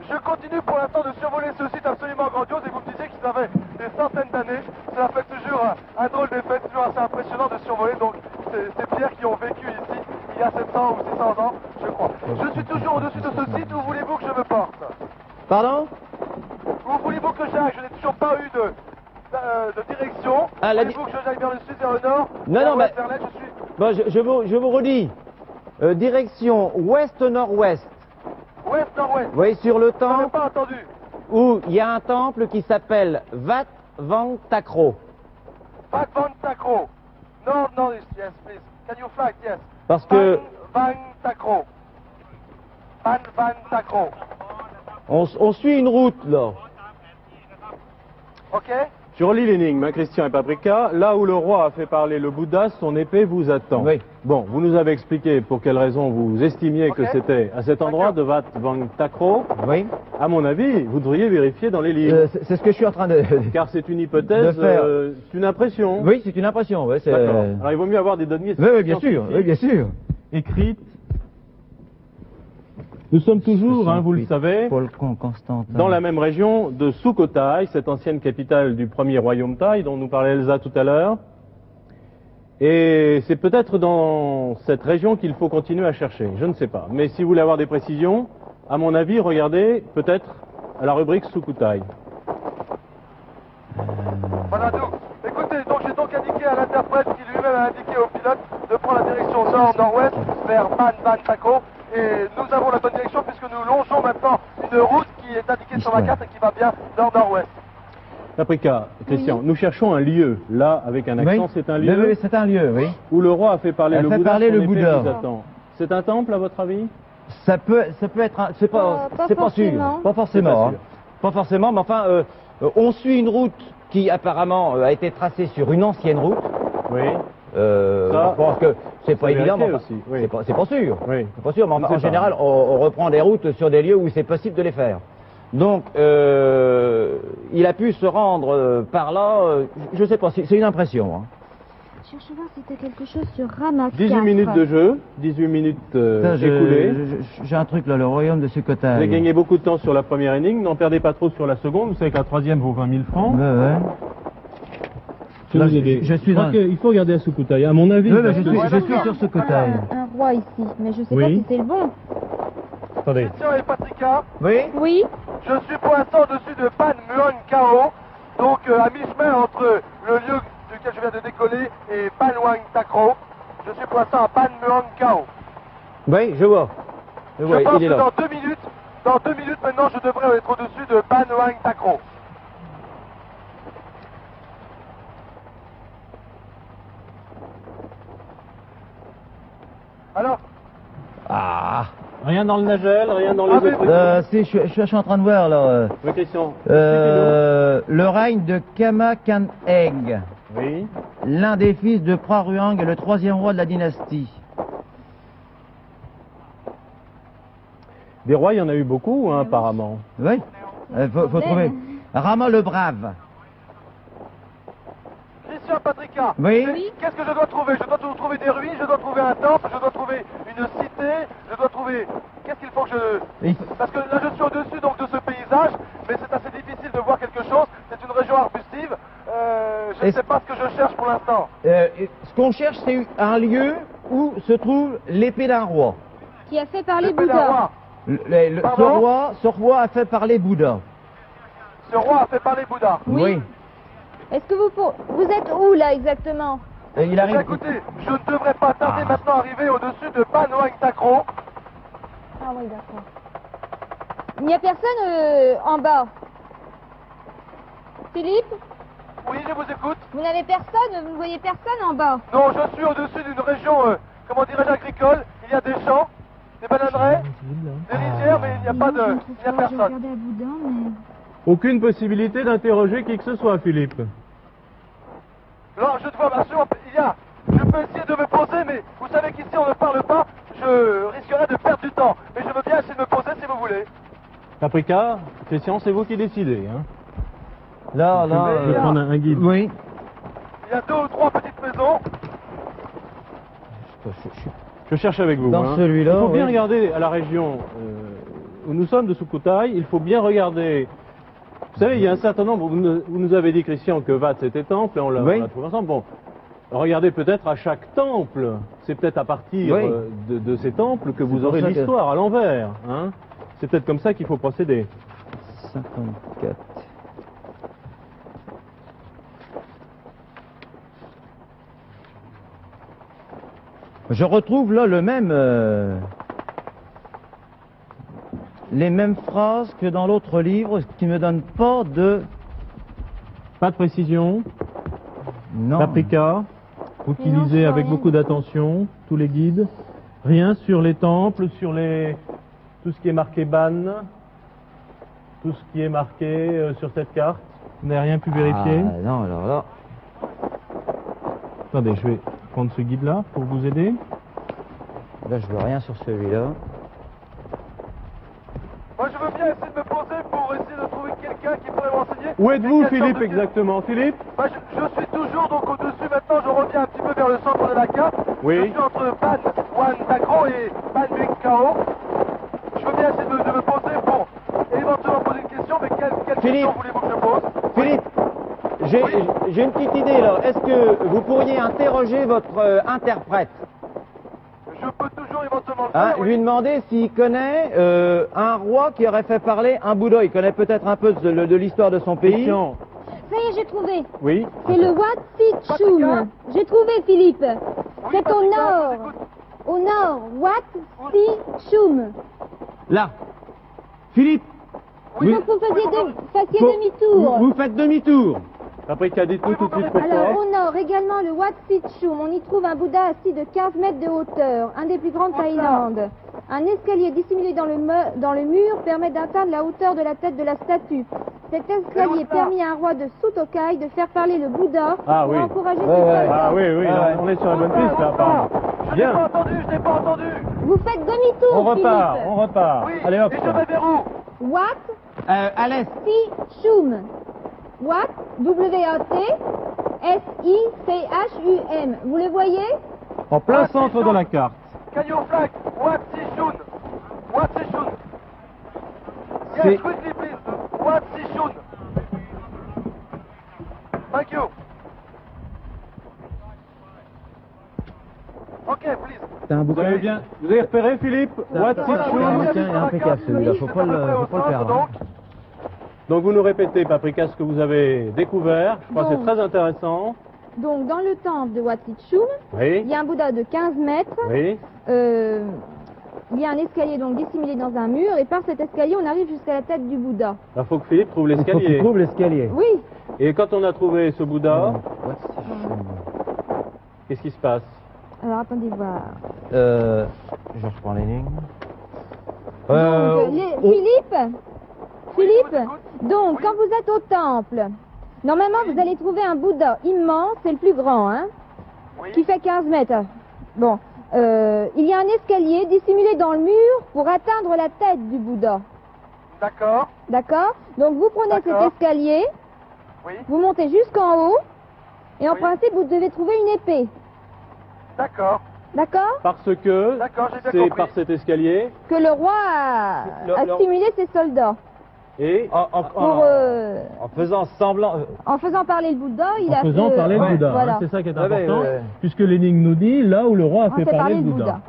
Je continue pour l'instant de survoler ce site absolument grandiose et vous me disiez qu'il avait des centaines d'années. Cela fait toujours un drôle d'effet, toujours assez impressionnant de survoler donc ces pierres qui ont vécu ici il y a 700 ou 600 ans, je crois. Je suis toujours au-dessus de ce site, où voulez-vous que je me porte? Pardon? Où voulez-vous que j'aille? Je n'ai toujours pas eu de direction. Ah, la Voulez-vous que j'aille vers le sud, vers le nord? Non, vers non, l'ouest, mais- vers l'est, je suis... Bon, je vous redis. Direction ouest-nord-ouest. Ouest-nord-ouest. Vous voyez sur le Je n'avais temple pas entendu. où il y a un temple qui s'appelle Wat Vang Takro. Van Van Takro. No, no, yes, please. Can you fly? Yes. Parce que Van Takro. Van Van Takro. on suit une route là. Ok? Je relis l'énigme, hein, Christian et Paprika. Là où le roi a fait parler le Bouddha, son épée vous attend. Oui. Bon, vous nous avez expliqué pour quelle raison vous estimiez que Ok. c'était à cet endroit de Wat Vang Takro. Oui. À mon avis, vous devriez vérifier dans les livres. C'est ce que je suis en train de. Car c'est une hypothèse, de faire. c'est une impression. Oui, c'est une impression. Ouais, c'est. D'accord. Alors il vaut mieux avoir des données Oui, bien sûr. Oui, bien sûr. écrites. Nous sommes toujours, hein, vous le savez, Paul Constantin. dans la même région de Sukhotaï, cette ancienne capitale du premier royaume Thaï dont nous parlait Elsa tout à l'heure. Et c'est peut-être dans cette région qu'il faut continuer à chercher, je ne sais pas. Mais si vous voulez avoir des précisions, à mon avis, regardez peut-être à la rubrique Sukhotaï. Voilà, donc, écoutez, donc j'ai donc indiqué à l'interprète qui lui-même a indiqué au pilote de prendre la direction nord-nord-ouest vers Van Van Takro. Et nous avons la bonne direction puisque nous longeons maintenant une route qui est indiquée sur la carte et qui va bien nord-nord-ouest. Paprika, Christian, nous cherchons un lieu. Là, avec un accent, c'est un lieu Oui, c'est un lieu, oui. où le roi a fait parler Elle le fait Bouddha. parler son le épée Bouddha. vous attend. C'est un temple, à votre avis? Ça peut être un. C'est pas sûr. Pas forcément. Pas forcément. C'est hein. Pas forcément, mais enfin, on suit une route qui apparemment a été tracée sur une ancienne route. Oui. Ça, je pense que c'est pas évident, mais enfin, aussi, oui. c'est pas sûr. Oui. C'est pas sûr, mais On ne enfin, en sait pas. général, on reprend des routes sur des lieux où c'est possible de les faire. Donc, il a pu se rendre par là, je sais pas, c'est une impression. Hein. Je cherche voir si t'as quelque chose sur Ramak. 18 minutes de jeu, 18 minutes écoulées. J'ai un truc là, le royaume de Vous avez Sukhotaï. gagné beaucoup de temps sur la première énigme, n'en perdez pas trop sur la seconde. Vous savez que la troisième vaut 20 000 francs. Ouais. Je vais Là, vous aider. je suis crois dans- qu'il faut regarder à Sukhotaï. À mon avis, Oui, parce je que- suis sur Sukhotaï. Un roi ici, mais je sais Oui. pas si c'est le bon. Attendez. Christian et Patrika, Oui. Oui. je suis pour l'instant au-dessus de Pan Muon Kao, donc à mi-chemin entre le lieu duquel je viens de décoller et Pan Wang Takro. Je suis pour l'instant à Pan Muon Kao. Oui, je vois. Je pense il est que là. dans deux minutes maintenant, je devrais être au-dessus de Pan Wang Takro. Alors, Ah. Rien dans le Nagel, rien dans les Ah, mais- autres. Si, je suis en train de voir là. Oui, Christian. Le règne de Kama Khan Egg, Oui. l'un des fils de Praruang et le troisième roi de la dynastie. Des rois, il y en a eu beaucoup, hein, apparemment. Oui. Faut trouver. Rama le Brave. Christian Patrika, Oui. qu'est-ce que je dois trouver? Je dois trouver des ruines, je dois trouver un temple, je dois trouver une cité, je dois trouver... Qu'est-ce qu'il faut que je... Il- Parce que là je suis au-dessus donc de ce paysage, mais c'est assez difficile de voir quelque chose, c'est une région arbustive, je ne Est-ce- sais pas ce que je cherche pour l'instant. Ce qu'on cherche, c'est un lieu où se trouve l'épée d'un roi. Qui a fait parler L'épée d'un Bouddha. roi. Pardon Ce roi a fait parler Bouddha. Ce roi a fait parler Bouddha. Oui. Est-ce que vous êtes où là exactement? Et il arrive. Écoutez, je ne devrais pas tarder maintenant arriver au-dessus de Panoang Takro. Ah oui, d'accord. Il n'y a personne en bas. Philippe, Oui, je vous écoute. vous n'avez personne, vous ne voyez personne en bas. Non, je suis au-dessus d'une région, comment dirais-je, agricole. Il y a des champs, des bananeraies, des rizières, mais il n'y a pas de... Il n'y a personne. Regardez à Bouddha, mais... Aucune possibilité d'interroger qui que ce soit, Philippe. Alors, je dois m'assurer, je peux essayer de me poser, mais vous savez qu'ici on ne parle pas, je risquerais de perdre du temps. Mais je veux bien essayer de me poser si vous voulez. Paprika, Christian, c'est vous qui décidez. Hein. Là, Je vais prendre un guide. Oui. Il y a 2 ou 3 petites maisons. Je cherche avec vous. Dans hein. celui-là, Il faut bien oui. regarder à la région où nous sommes de Sukhotaï. Il faut bien regarder. Vous savez, il y a un certain nombre. Vous nous avez dit, Christian, que Vat c'était temple, et on l'a Oui. trouvé ensemble. Bon, regardez peut-être à chaque temple. C'est peut-être à partir Oui. de ces temples que vous pour aurez ça que- l'histoire à l'envers. Hein. C'est peut-être comme ça qu'il faut procéder. 54. Je retrouve là les mêmes phrases que dans l'autre livre, ce qui me donne pas de... Pas de précision. Non. Paprika, utilisez avec beaucoup d'attention tous les guides. Rien sur les temples, sur tout ce qui est marqué ban, tout ce qui est marqué sur cette carte. Vous n'avez rien pu vérifier. Ah, non, alors là... Attendez, je vais prendre ce guide-là pour vous aider. Là, je vois rien sur celui-là. Moi, je veux bien essayer de me poser pour essayer de trouver quelqu'un qui pourrait m'enseigner. Où êtes-vous, Mais quelle Philippe, sorte de- exactement? Philippe? Moi, je suis toujours donc au-dessus maintenant, je reviens un petit peu vers le centre de la carte. Oui. Je suis entre Pan Wan Takro et Pan Muek Kao. Je veux bien essayer de me poser pour éventuellement poser une question, mais quelle Philippe. question voulez-vous que je pose? Philippe, j'ai une petite idée là. Est-ce que vous pourriez interroger votre interprète? Je peux toujours éventuellement le Hein, faire, oui. lui demander s'il connaît un roi qui aurait fait parler un Bouddha. Il connaît peut-être un peu de l'histoire de son pays. Christian. Ça y est, j'ai trouvé. Oui. C'est le Wat Sit Chum. J'ai trouvé, Philippe. C'est au Patrika, je nord. vous écoute. Au nord, Wat Sit Chum. Là. Philippe, Oui. Donc vous fassiez faut- demi-tour. vous faites demi-tour. Paprika, dites-nous tout de suite pourquoi. Alors, au nord, également, le Wat Sit Chum. On y trouve un Bouddha assis de 15 mètres de hauteur, un des plus grands de Thaïlande. Un escalier dissimulé dans le mur permet d'atteindre la hauteur de la tête de la statue. Cet escalier permit à un roi de Sutokai de faire parler le Bouddha Ah pour oui. encourager ses soldats. Ah oui, oui, là, on est sur la bonne piste, là, apparemment. Je n'ai Bien. pas entendu, je n'ai pas entendu. Vous faites demi-tour, On repart, Philippe. on repart. Oui, Allez hop. et je vais vers où? Wat À l'est. Si-chum. Wat, W-A-T, S-I-C-H-U-M. Vous les voyez? En plein centre de la carte. Can you flag? Wat Sichun? Wat Sichun? C'est- Yes, quickly please. Wat Sichun? Thank you. Ok, please. C'est un Vous bouquin. avez bien, vous avez repéré, Philippe? What C'est Sichun? un bouquin impeccable celui-là, faut pas le perdre. hein. Donc vous nous répétez, Paprika, ce que vous avez découvert. Je crois que c'est Donc. très intéressant. Donc, dans le temple de Wat Si-chum, il Oui, y a un Bouddha de 15 mètres. oui. Il y a un escalier donc dissimulé dans un mur et par cet escalier on arrive jusqu'à la tête du Bouddha. Il faut que Philippe trouve Il faut qu'il l'escalier. trouve l'escalier. Oui, Et quand on a trouvé ce Bouddha, What's the shoe? qu'est-ce qui se passe? alors attendez voir. Je reprends les lignes. Donc, Philippe, donc quand vous êtes au temple, normalement vous allez trouver un Bouddha immense, c'est le plus grand, hein, Oui. qui fait 15 mètres. Bon, il y a un escalier dissimulé dans le mur pour atteindre la tête du Bouddha. D'accord. D'accord? Donc vous prenez cet D'accord. escalier, Oui. vous montez jusqu'en haut, et en Oui. principe vous devez trouver une épée. D'accord. D'accord? Parce que D'accord, j'ai bien c'est compris. par cet escalier Que le roi a stimulé ses soldats. et En faisant semblant. En faisant parler le Bouddha, il en a faisant fait- parler le Bouddha. Voilà. hein, c'est ça qui est Ouais, important, ouais. puisque l'énigme nous dit là où le roi a On fait fait parler le Bouddha.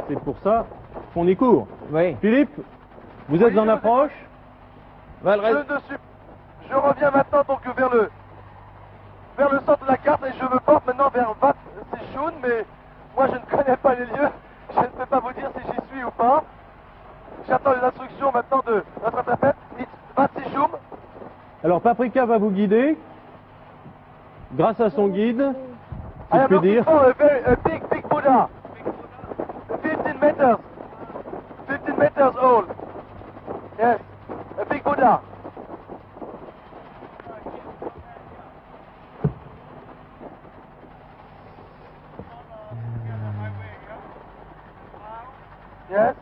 C'est pour ça qu'on y court. Oui. Philippe, vous êtes Oui, en je- approche? Je reviens maintenant donc vers le centre de la carte et je me porte maintenant vers Wat Sichun, mais moi je ne connais pas les lieux, je ne peux pas vous dire si j'y suis ou pas. J'attends les instructions maintenant de notre interprète, Wat Sichun. Alors Paprika va vous guider, grâce à son guide, si I je am puis looking dire. for a big Buddha. 15 meters. 15 meters old. Yes, a big Buddha. Yes.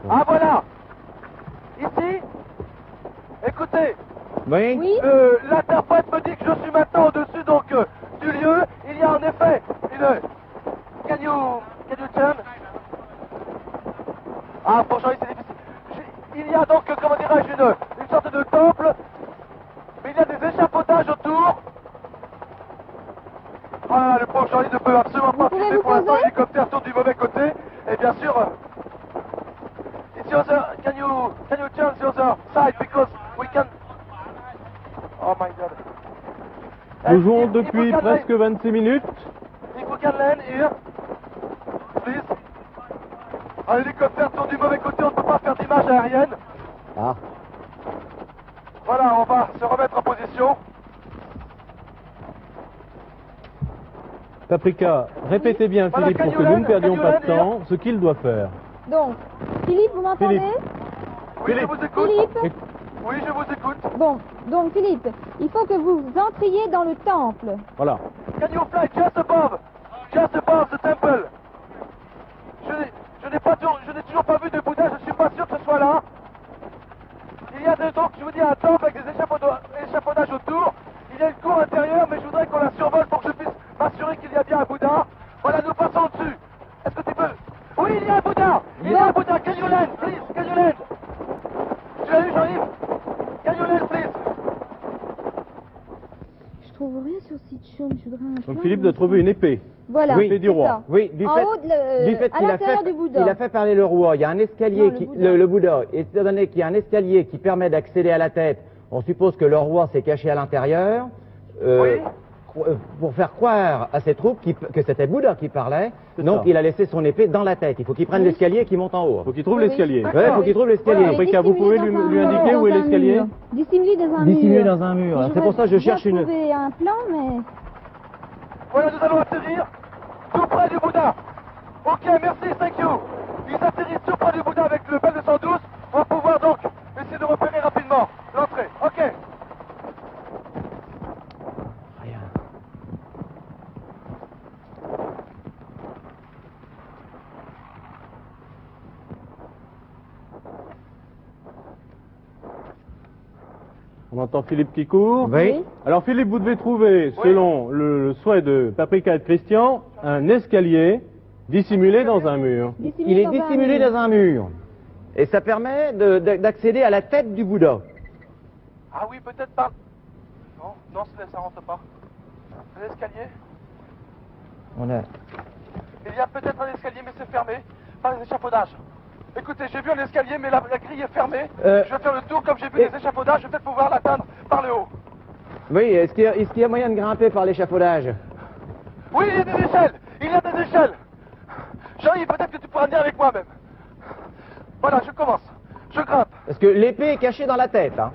Ah voilà. Ici. Écoutez. Oui. Oui. L'interprète me dit que je suis maintenant au-dessus donc du lieu. Il y a en effet une. Can you turn? Ah, pour changer c'est difficile. Il y a donc, comment dirais-je, une sorte de temple, mais il y a des échafaudages autour. Ah, le pauvre Charlie ne peut absolument pas pouvez filmer vous pour l'instant, poser l'hélicoptère tourne du mauvais côté. Et bien sûr, it's the other, can you turn the other side because we can. Oh my god. Nous jouons If depuis we can presque 26 minutes. If we can land here, please. Un hélicoptère tourne du mauvais côté, on ne peut pas faire d'image aérienne. Ah. Voilà, on va se remettre en position. Paprika, répétez bien Voilà, Philippe pour que Canyolan, nous ne perdions pas de Canyolan, temps, ce qu'il doit faire. Donc, Philippe, vous m'entendez? Oui, je vous écoute. Philippe? Oui, je vous écoute. Bon, donc Philippe, il faut que vous entriez dans le temple. Voilà. Can you fly just above the temple? Je n'ai toujours pas vu de Bouddha, je ne suis pas sûr que ce soit là. Il y a donc, je vous dis, un temple avec des échafaudages autour. Il y a une cour intérieure, mais je voudrais qu'on la survole pour que je puisse m'assurer qu'il y a bien un Bouddha. Voilà, nous passons dessus. Est-ce que tu peux? Oui, il y a un Bouddha. Il y a un Bouddha. Can you land, please? Can you land? Tu l'as eu, Jean-Yves? Can you land, please? Je trouve rien sur Si-chum, je voudrais un plan. Donc Philippe doit trouver une épée. Voilà, L'épée du c'est roi. ça. Oui, du En fait, haut, à qu'il a l'intérieur fait, du Bouddha. il a fait parler le roi. Il y a un escalier, Non, le Bouddha. le Bouddha. Étant donné qu'il y a un escalier qui permet d'accéder à la tête, on suppose que le roi s'est caché à l'intérieur. Oui. Pour faire croire à ses troupes que c'était Bouddha qui parlait, C'est donc ça. il a laissé son épée dans la tête. Il faut qu'il prenne Oui. l'escalier qui monte en haut. Faut qu'il trouve Oui, oui. l'escalier. D'accord. Ouais, il faut qu'il trouve l'escalier. Paprika, vous pouvez lui indiquer où est l'escalier? Dissimulé dans un Dissimulé mur. dans un mur. Je C'est pour ça que je voudrais cherche une. trouver un plan, mais... Voilà, nous allons atterrir tout près du Bouddha. Ok, merci, thank you. Ils atterrissent tout près du Bouddha avec le Bell 212. On va pouvoir donc essayer de repérer rapidement l'entrée. Ok. Rien. On entend Philippe qui court. Oui. Alors Philippe, vous devez trouver, selon le souhait de Paprika et de Christian, un escalier dissimulé dans un mur. Il est dissimulé dans un mur. Et ça permet d'accéder à la tête du Bouddha. Ah oui, peut-être pas. Non, non, ça rentre pas. Un escalier. On a... Il y a peut-être un escalier, mais c'est fermé par les échafaudages. Écoutez, j'ai vu un escalier, mais la grille est fermée. Je vais faire le tour, comme j'ai vu les échafaudages, je vais peut-être pouvoir l'atteindre par le haut. Oui, est-ce qu'il y a moyen de grimper par l'échafaudage? Oui, il y a des échelles. Il y a des échelles. Jean-Yves, peut-être que tu pourras venir avec moi même. Voilà, je commence. Je grimpe. Parce que l'épée est cachée dans la tête, hein.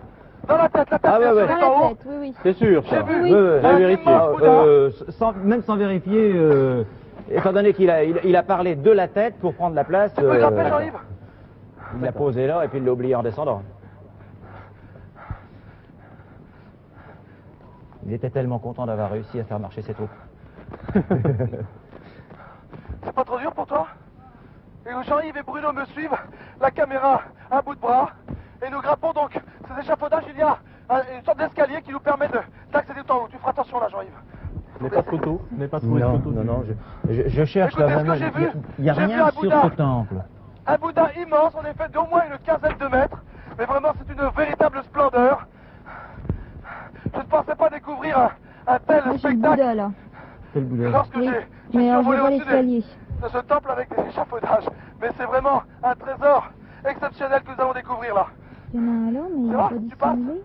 Dans la tête, Ah, ouais, bien ouais. sûr, est Dans en la haut. tête, oui, oui. C'est sûr, ça. J'ai vu. Oui. J'ai Un vérifié. immense Bouddha. Même sans vérifier, étant donné qu'il a parlé de la tête pour prendre la place, Tu peux grimper, Jean-Yves? il l'a posé là et puis il l'a oublié en descendant. Il était tellement content d'avoir réussi à faire marcher ses troupes. C'est pas trop dur pour toi? Et Jean-Yves et Bruno me suivent, la caméra à bout de bras, et nous grimpons donc ces échafaudages. Il y a une sorte d'escalier qui nous permet d'accéder tout en haut. Tu feras attention là, Jean-Yves. N'est pas de photo. N'est pas trouvé de Non, photo. non, non, je cherche Écoutez, là ce que vraiment. j'ai vu, Il n'y a j'ai vu rien un sur Bouddha. ce temple. Un Bouddha immense, en effet, d'au moins une quinzaine de mètres, mais vraiment c'est une véritable splendeur. Je ne pensais pas découvrir un tel Moi, j'ai le spectacle Bouddha, là. C'est le Bouddha. lorsque Oui. j'ai Mais je survolé vois au-dessus l'escalier. de ce temple avec des échafaudages. Mais c'est vraiment un trésor exceptionnel que nous allons découvrir là. Il y en a un là, mais il C'est n'est bon, pas tu passes. dissimulé.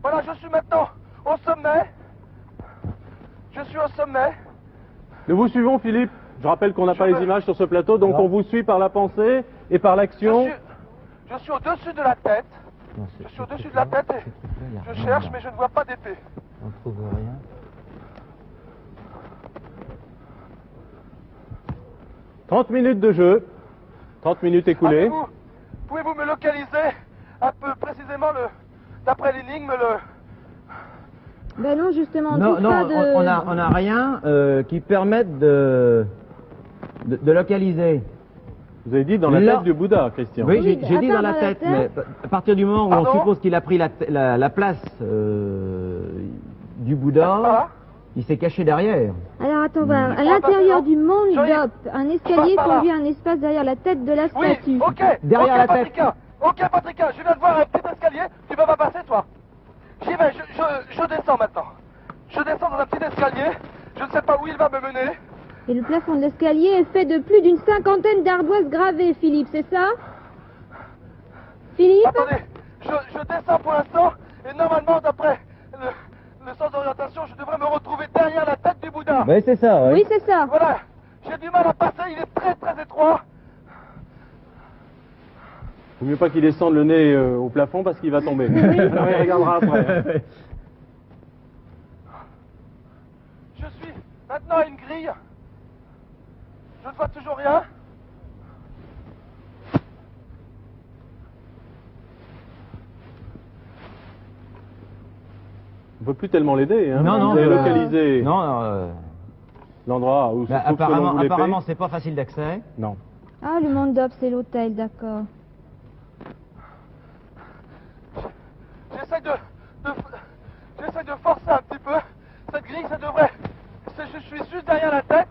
Voilà, je suis maintenant au sommet. Je suis au sommet. Nous vous suivons, Philippe. Je rappelle qu'on n'a pas les images sur ce plateau, donc Non. on vous suit par la pensée et par l'action. Je suis au-dessus de la tête. Non, Je suis au-dessus de la tête et je cherche, mais je ne vois pas d'épée. On ne trouve rien. « 30 minutes de jeu. 30 minutes écoulées. Pouvez-vous me localiser un peu précisément d'après l'énigme Ben non, justement, Non, tout non, ça de... on a rien qui permette de localiser. Vous avez dit dans la Là. tête du Bouddha, Christian. Oui, Oui, j'ai dit dans la attends, tête, dans la mais à partir du moment où Pardon on suppose qu'il a pris la place du Bouddha, Voilà. il s'est caché derrière. Alors attends, voir. À Ah, l'intérieur bah, du monde Jean-Yves, d'Op, un escalier par là. conduit à un espace derrière la tête de la Oui, statue. ok. Derrière ok, la tête. Patrika. Ok, Patrika, je viens de voir un petit escalier. Tu vas pas passer, toi. J'y vais, je descends maintenant. Je descends dans un petit escalier. Je ne sais pas où il va me mener. Et le plafond de l'escalier est fait de plus d'une cinquantaine d'ardoises gravées, Philippe, c'est ça? Philippe? Attendez, je descends pour l'instant. Et normalement, d'après le sens d'orientation, je devrais me retrouver derrière la tête du Bouddha. Oui, c'est ça. Oui, c'est ça. Voilà, j'ai du mal à passer, il est très très étroit. Il vaut mieux pas qu'il descende le nez au plafond parce qu'il va tomber. Alors, il regardera après. Je suis maintenant à une grille. Je ne vois toujours rien. On peut plus tellement l'aider. Hein. Non, non, Vous avez localisé Non, l'endroit où se bah, trouve selon vous l'épée. apparemment, c'est pas facile d'accès. Non. Ah, le monde d'Op, c'est l'hôtel, d'accord. J'essaie de forcer un petit peu. Cette grille, ça devrait... Je suis juste derrière la tête.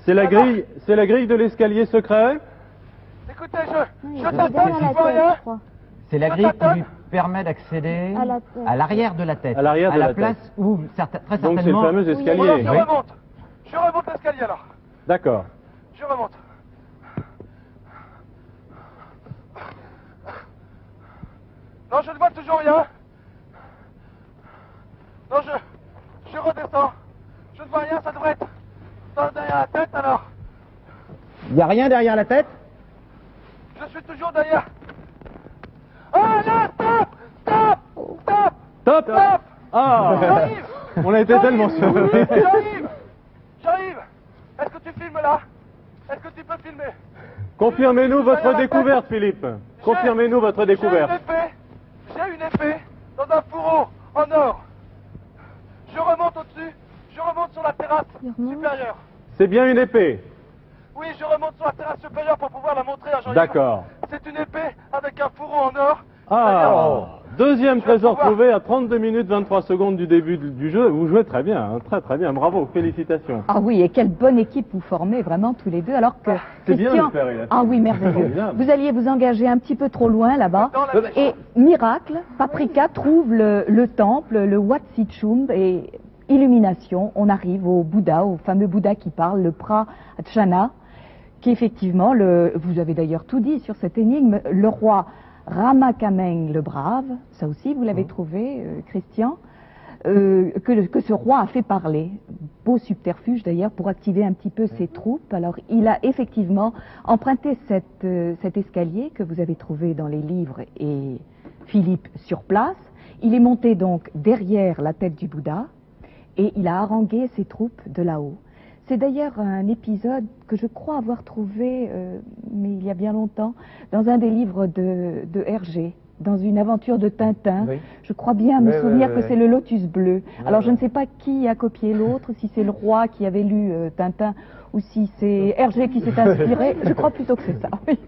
C'est la grille de l'escalier secret. Écoutez, Oui, je c'est tâtonne, derrière je la vois tête, rien. je crois. C'est la Je grille qui tâtonne. lui permet d'accéder À la tête. à l'arrière de la tête. À l'arrière de la la place tête. où, très Donc c'est le certainement... fameux Voilà, escalier. je Oui. remonte. Je remonte l'escalier alors. D'accord. Je remonte. Non, je ne vois toujours rien. Non, je redescends. Je ne vois rien, ça devrait être derrière la tête alors. Il n'y a rien derrière la tête? Je suis toujours derrière. Ah là, stop! Stop! Stop! Top. Stop! Ah. J'arrive! On a été tellement surpris. J'arrive! J'arrive! Est-ce que tu filmes là? Est-ce que tu peux filmer? filmer. Confirmez-nous votre découverte, Philippe. Confirmez-nous votre découverte. J'ai une épée dans un fourreau en or. Je remonte au-dessus, je remonte sur la terrasse supérieure. C'est bien une épée. Oui, je remonte sur la terrasse supérieure pour pouvoir la montrer à Jean-Yves. D'accord. C'est une épée avec un fourreau en or. Ah, deuxième trésor trouvé à 32 minutes 23 secondes du début du jeu. Vous jouez très bien, hein, très très bien. Bravo, félicitations. Ah oui, et quelle bonne équipe vous formez vraiment tous les deux, alors que C'est bien Christian... de le faire, il a fait. Ah oui, merveilleux. Formidable. Vous alliez vous engager un petit peu trop loin là-bas. Dans la Et miracle, Paprika trouve le temple, le Wat Sichum, et illumination, on arrive au Bouddha, au fameux Bouddha qui parle, le Prajna, qui effectivement, vous avez d'ailleurs tout dit sur cette énigme, le roi Ramakameng le Brave, ça aussi vous l'avez trouvé, Christian, que ce roi a fait parler. Beau subterfuge d'ailleurs pour activer un petit peu ses troupes. Alors il a effectivement emprunté cet escalier que vous avez trouvé dans les livres et Philippe sur place. Il est monté donc derrière la tête du Bouddha et il a harangué ses troupes de là-haut. C'est d'ailleurs un épisode que je crois avoir trouvé, mais il y a bien longtemps, dans un des livres de Hergé, dans une aventure de Tintin. Oui. Je crois bien me souvenir que c'est le Lotus bleu. Alors je ne sais pas qui a copié l'autre, si c'est le roi qui avait lu Tintin ou si c'est Hergé qui s'est inspiré. Je crois plutôt que c'est ça. Oui.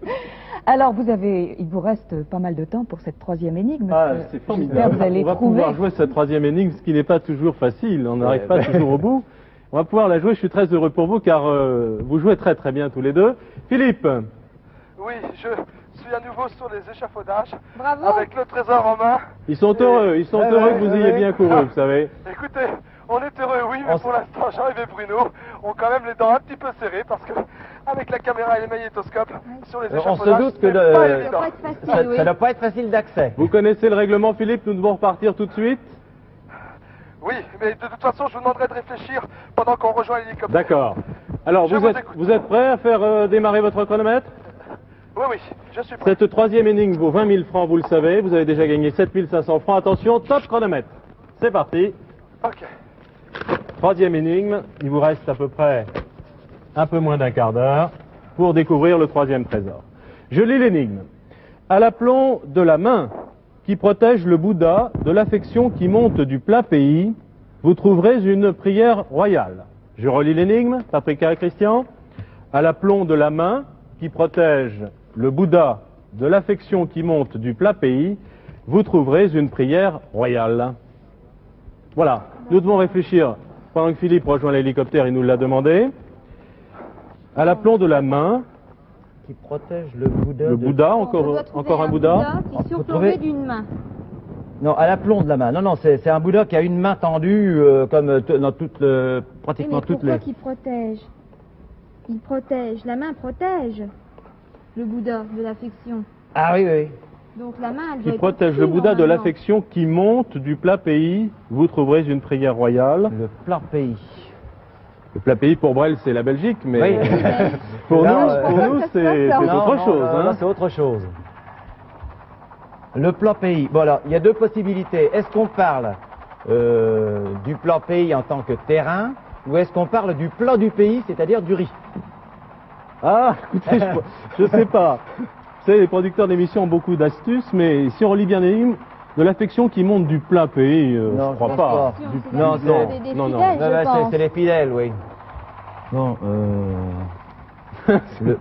Alors il vous reste pas mal de temps pour cette troisième énigme. Ah, c'est formidable. Vous allez on va pouvoir jouer cette troisième énigme, ce qui n'est pas toujours facile. On n'arrive pas toujours au bout. On va pouvoir la jouer, je suis très heureux pour vous car vous jouez très très bien tous les deux. Philippe. Oui, je suis à nouveau sur les échafaudages. Bravo. Avec le trésor en main. Ils sont heureux que vous ayez bien couru, vous savez. Écoutez, on est heureux, oui, mais pour l'instant, Jean-Yves et Bruno ont quand même les dents un petit peu serrées parce que, avec la caméra et les magnétoscopes sur les échafaudages, on se doute que Ça ça doit pas être facile d'accès. Vous connaissez le règlement, Philippe, nous devons repartir tout de suite. Oui, mais de toute façon, je vous demanderai de réfléchir pendant qu'on rejoint l'hélicoptère. D'accord. Alors, vous êtes prêts à faire démarrer votre chronomètre? Oui, oui, je suis prêt. Cette troisième énigme vaut 20 000 francs, vous le savez. Vous avez déjà gagné 7 500 francs. Attention, top chronomètre. C'est parti. Ok. Troisième énigme. Il vous reste à peu près un peu moins d'un quart d'heure pour découvrir le troisième trésor. Je lis l'énigme. À l'aplomb de la main qui protège le Bouddha de l'affection qui monte du plat pays, vous trouverez une prière royale. Je relis l'énigme, Paprika et Christian. À l'aplomb de la main qui protège le Bouddha de l'affection qui monte du plat pays, vous trouverez une prière royale. Voilà, nous devons réfléchir pendant que Philippe rejoint l'hélicoptère, il nous l'a demandé. À l'aplomb de la main Qui protège le Bouddha. Le Bouddha, encore un Bouddha. Qui est surplombé d'une main. Non, à l'aplomb de la main. Non, non, c'est un Bouddha qui a une main tendue, comme dans pratiquement toutes les... Pourquoi qu'il protège? Il protège. La main protège le Bouddha de l'affection. Ah oui, oui. Donc la main, elle Qui doit être protège le pure, Bouddha de normalement. l'affection qui monte du plat pays, vous trouverez une prière royale. Le plat pays. Le plat pays pour Brel, c'est la Belgique, mais Oui. pour Là, nous, c'est Non, autre non, chose. non, Hein. là, c'est autre chose. Le plat pays. Bon, alors, il y a deux possibilités. Est-ce qu'on parle du plat pays en tant que terrain, ou est-ce qu'on parle du plat du pays, c'est-à-dire du riz? Ah, écoutez, je sais pas. Vous savez, les producteurs d'émissions ont beaucoup d'astuces, mais si on relit bien l'énigme, de l'affection qui monte du plat pays, Non, je crois je pas. C'est Non, des non, non. fidèles, je Ouais, pense. c'est les fidèles, oui. Non,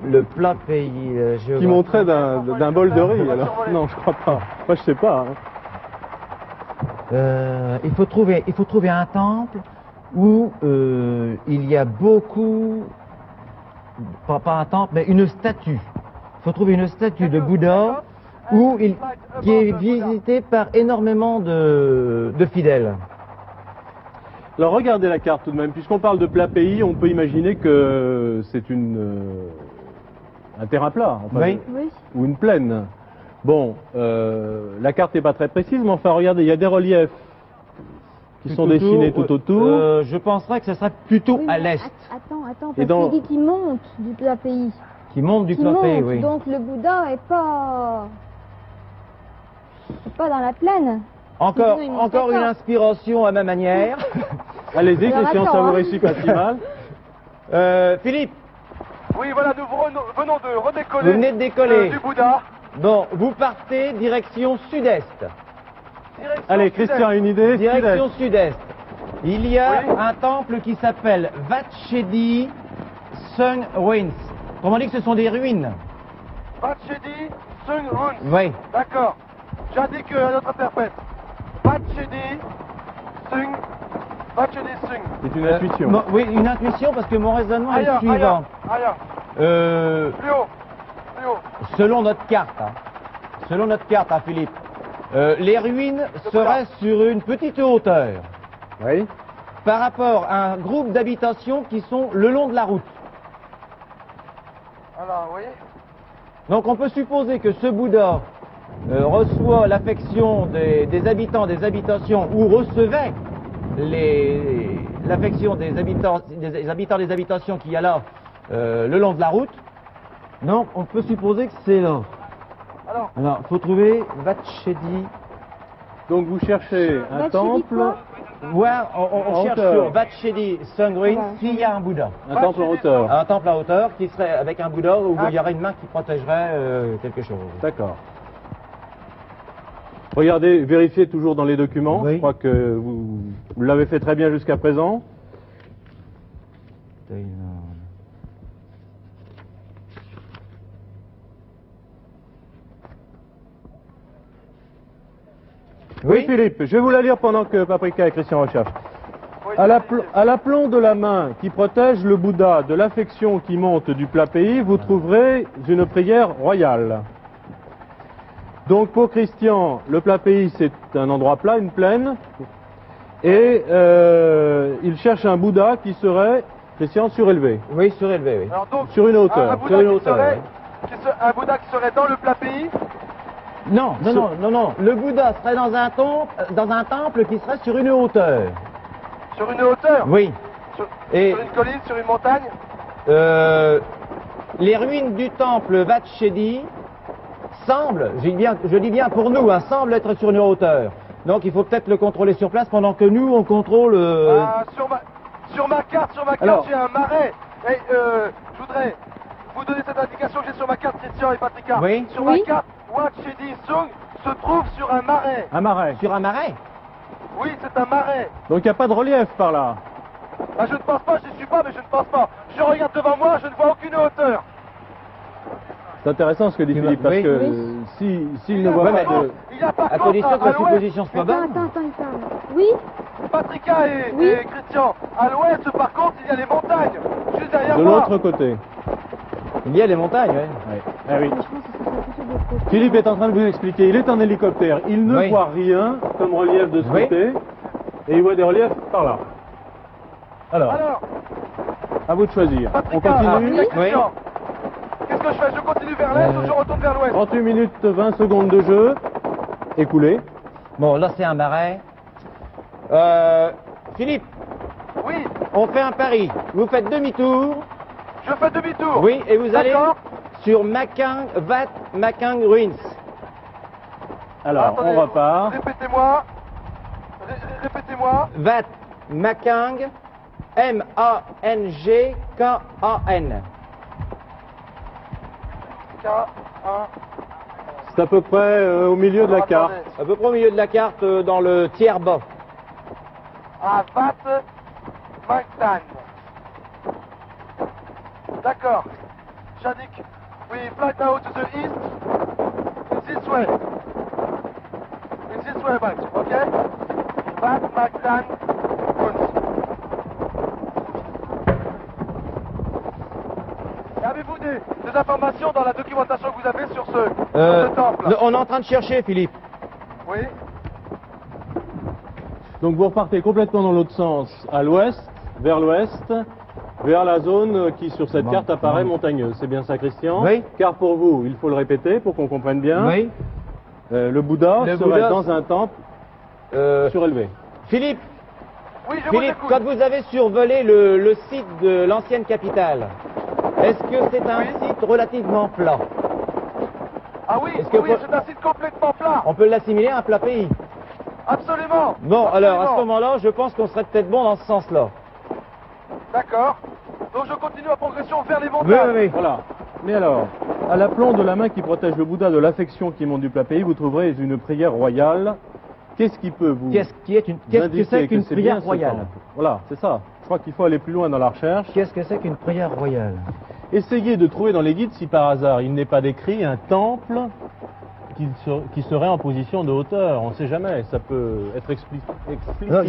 le plat pays... Qui monterait d'un bol de riz, alors. Non, je crois pas. Moi, je sais pas. Hein. Il faut trouver un temple où il y a beaucoup... Pas un temple, mais une statue. Il faut trouver une statue de Bouddha qui est visitée par énormément de fidèles. Alors regardez la carte tout de même. Puisqu'on parle de plat pays, on peut imaginer que c'est un terrain plat, enfin, Oui. Oui. ou une plaine. Bon, la carte n'est pas très précise, mais enfin regardez, il y a des reliefs qui sont dessinés tout autour. Je penserais que ce serait plutôt Oui, à mais l'est, Attends, Et parce dans- qu'il dit qu'il monte du plat pays. qui monte du Qui plat monte, pays, oui. donc le Bouddha est pas dans la plaine. Encore, Sinon, il monte encore une pas. inspiration à ma manière. Allez-y, Alors, Christian, attends, ça vous hein. réussit pas si mal. Philippe, Oui, voilà, nous venons de redécoller. Vous venez de décoller. Du Bouddha. Bon, vous partez direction sud-est. Direction Allez, sud-est. Christian, une idée? Direction sud-est. Il y a Oui. un temple qui s'appelle Vatchedi Sung Ruins. Comment on dit que ce sont des ruines? Vatchedi Sung Ruins. Oui. D'accord. J'indique à notre interprète. Vatchedi Sung. Vatchedi Sung. C'est une intuition. Oui, une intuition parce que mon raisonnement est le Ailleurs, suivant. ailleurs. Plus haut. Plus haut. Selon notre carte, Philippe, les ruines seraient sur une petite hauteur Oui. par rapport à un groupe d'habitations qui sont le long de la route. Alors, oui. Donc on peut supposer que ce Bouddha reçoit l'affection des habitants des habitations ou recevait l'affection des habitants des habitations qu'il y a là le long de la route. Donc on peut supposer que c'est là. Alors, faut trouver Vatchedi. Donc vous cherchez un Vatchedi temple, quoi Voir, on En cherche hauteur. sur Vatchedi Sung Ruins Voilà. s'il y a un Bouddha. un temple en hauteur. Un temple à hauteur qui serait avec un Bouddha où il y aurait une main qui protégerait quelque chose. D'accord. Regardez, vérifiez toujours dans les documents. Oui. Je crois que vous l'avez fait très bien jusqu'à présent. Oui, Philippe, je vais vous la lire pendant que Paprika et Christian recherchent. Oui, À l'aplomb de la main qui protège le Bouddha de l'affection qui monte du plat pays, vous trouverez une prière royale. Donc pour Christian, le plat pays c'est un endroit plat, une plaine, et il cherche un Bouddha qui serait, Christian, surélevé, Oui, surélevé, oui. Alors donc, sur une hauteur. un Bouddha, sur une qui hauteur, serait, ouais. un Bouddha qui serait dans le plat pays. Non. Le Bouddha serait dans un temple qui serait sur une hauteur. Sur une hauteur. Oui. Sur, Et sur une colline, sur une montagne. les ruines du temple Vatchedi semblent, je dis bien pour nous, semblent être sur une hauteur. Donc il faut peut-être le contrôler sur place pendant que nous on contrôle. Ah, sur ma carte, Alors. j'ai un marais. Et je voudrais vous donner cette indication que j'ai sur ma carte, Christian et Patrika. Oui. Sur Oui. ma carte, Vatchedi Sung se trouve sur un marais. Un marais. Sur un marais. Oui, c'est un marais. Donc il n'y a pas de relief par là. Bah, je ne pense pas, j'y suis pas, mais je ne pense pas. Je regarde devant moi, je ne vois aucune hauteur. C'est intéressant ce que dit Oui, Philippe, parce oui. que s'il ne voit Ouais, pas mais- de... Il y a par À contre condition que la à l'ouest, supposition soit bonne. Attends, il parle. Oui, Patrika et, Oui. et Christian, à l'ouest par contre il y a les montagnes, juste derrière de moi. l'autre côté. Il y a les montagnes, oui. Oui. Ah oui. mais je pense que ce serait plutôt de l'autre côté. Philippe est en train de vous expliquer, il est en hélicoptère, il ne Oui. voit rien comme relief de ce Oui. côté, et il voit des reliefs par là. Alors, Alors, à vous de choisir. On Patrika, continue. et Christian, qu'est-ce que je fais? Je continue vers l'est ou je retourne vers l'ouest? 38 minutes 20 secondes de jeu, écoulé. Bon, là c'est un marais. Philippe, Oui, on fait un pari. Vous faites demi-tour. je fais demi-tour. Oui, et vous allez D'accord. sur Makang Ruins. Alors, Attendez, on repart. Répétez-moi. Répétez-moi. Makang, M-A-N-G-K-A-N. K1. C'est à peu près au milieu de la carte. Attendez. À peu près au milieu de la carte, dans le tiers bas. À Vat Magdan. D'accord. J'indique. We fly now to the east. In this way. In this way, back. OK? Vat Magdan. Avez-vous des informations dans la documentation que vous avez sur ce temple? On est en train de chercher, Philippe. Oui. Donc vous repartez complètement dans l'autre sens, à l'ouest, vers la zone qui sur cette carte apparaît montagneuse. C'est bien ça, Christian? Oui. Car pour vous, il faut le répéter pour qu'on comprenne bien, Oui. le Bouddha Le serait Bouddha- dans un temple surélevé. Philippe, Oui, je vous Philippe, écoute. quand vous avez survolé le site de l'ancienne capitale, est-ce que c'est un Oui. site relativement plat? Ah oui, Est-ce que oui, faut- c'est un site complètement plat. On peut l'assimiler à un plat pays. Absolument. Bon, alors à ce Absolument. moment-là, je pense qu'on serait peut-être bon dans ce sens-là. D'accord. Donc je continue ma progression vers les montagnes. Voilà. Mais alors, à l'aplomb de la main qui protège le Bouddha de l'affection qui monte du plat pays, vous trouverez une prière royale. Qu'est-ce qui peut vous Qu'est-ce que c'est qu'une prière royale? Voilà, c'est ça. Je crois qu'il faut aller plus loin dans la recherche. Qu'est-ce que c'est qu'une prière royale? Essayez de trouver dans les guides si par hasard il n'est pas décrit un temple qui serait en position de hauteur. On ne sait jamais, ça peut être explicité. Non,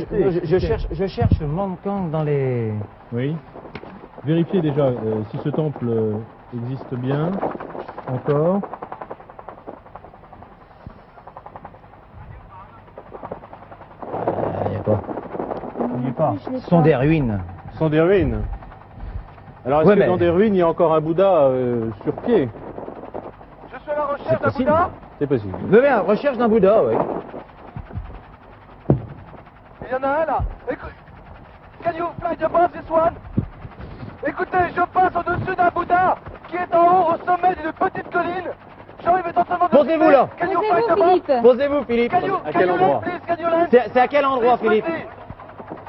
je cherche Mongkang dans les... Oui. Vérifiez déjà si ce temple existe bien encore. Il n'y a pas. Il n'y est pas. Ce sont des ruines. Ce sont des ruines. Alors est-ce que dans des ruines il y a encore un Bouddha sur pied? Je suis à la recherche d'un Bouddha. C'est possible. Oui, à la recherche d'un Bouddha, oui. Il y en a un là. Écoute, can you fly above this one? Écoutez, je passe au-dessus d'un Bouddha qui est en haut au sommet d'une petite colline. J'arrive éventuellement de... Posez-vous là. Can you fly Posez-vous, above? Philippe. Posez-vous, Philippe. À quel endroit? Please, can you land? C'est à quel endroit, Please, Philippe? please.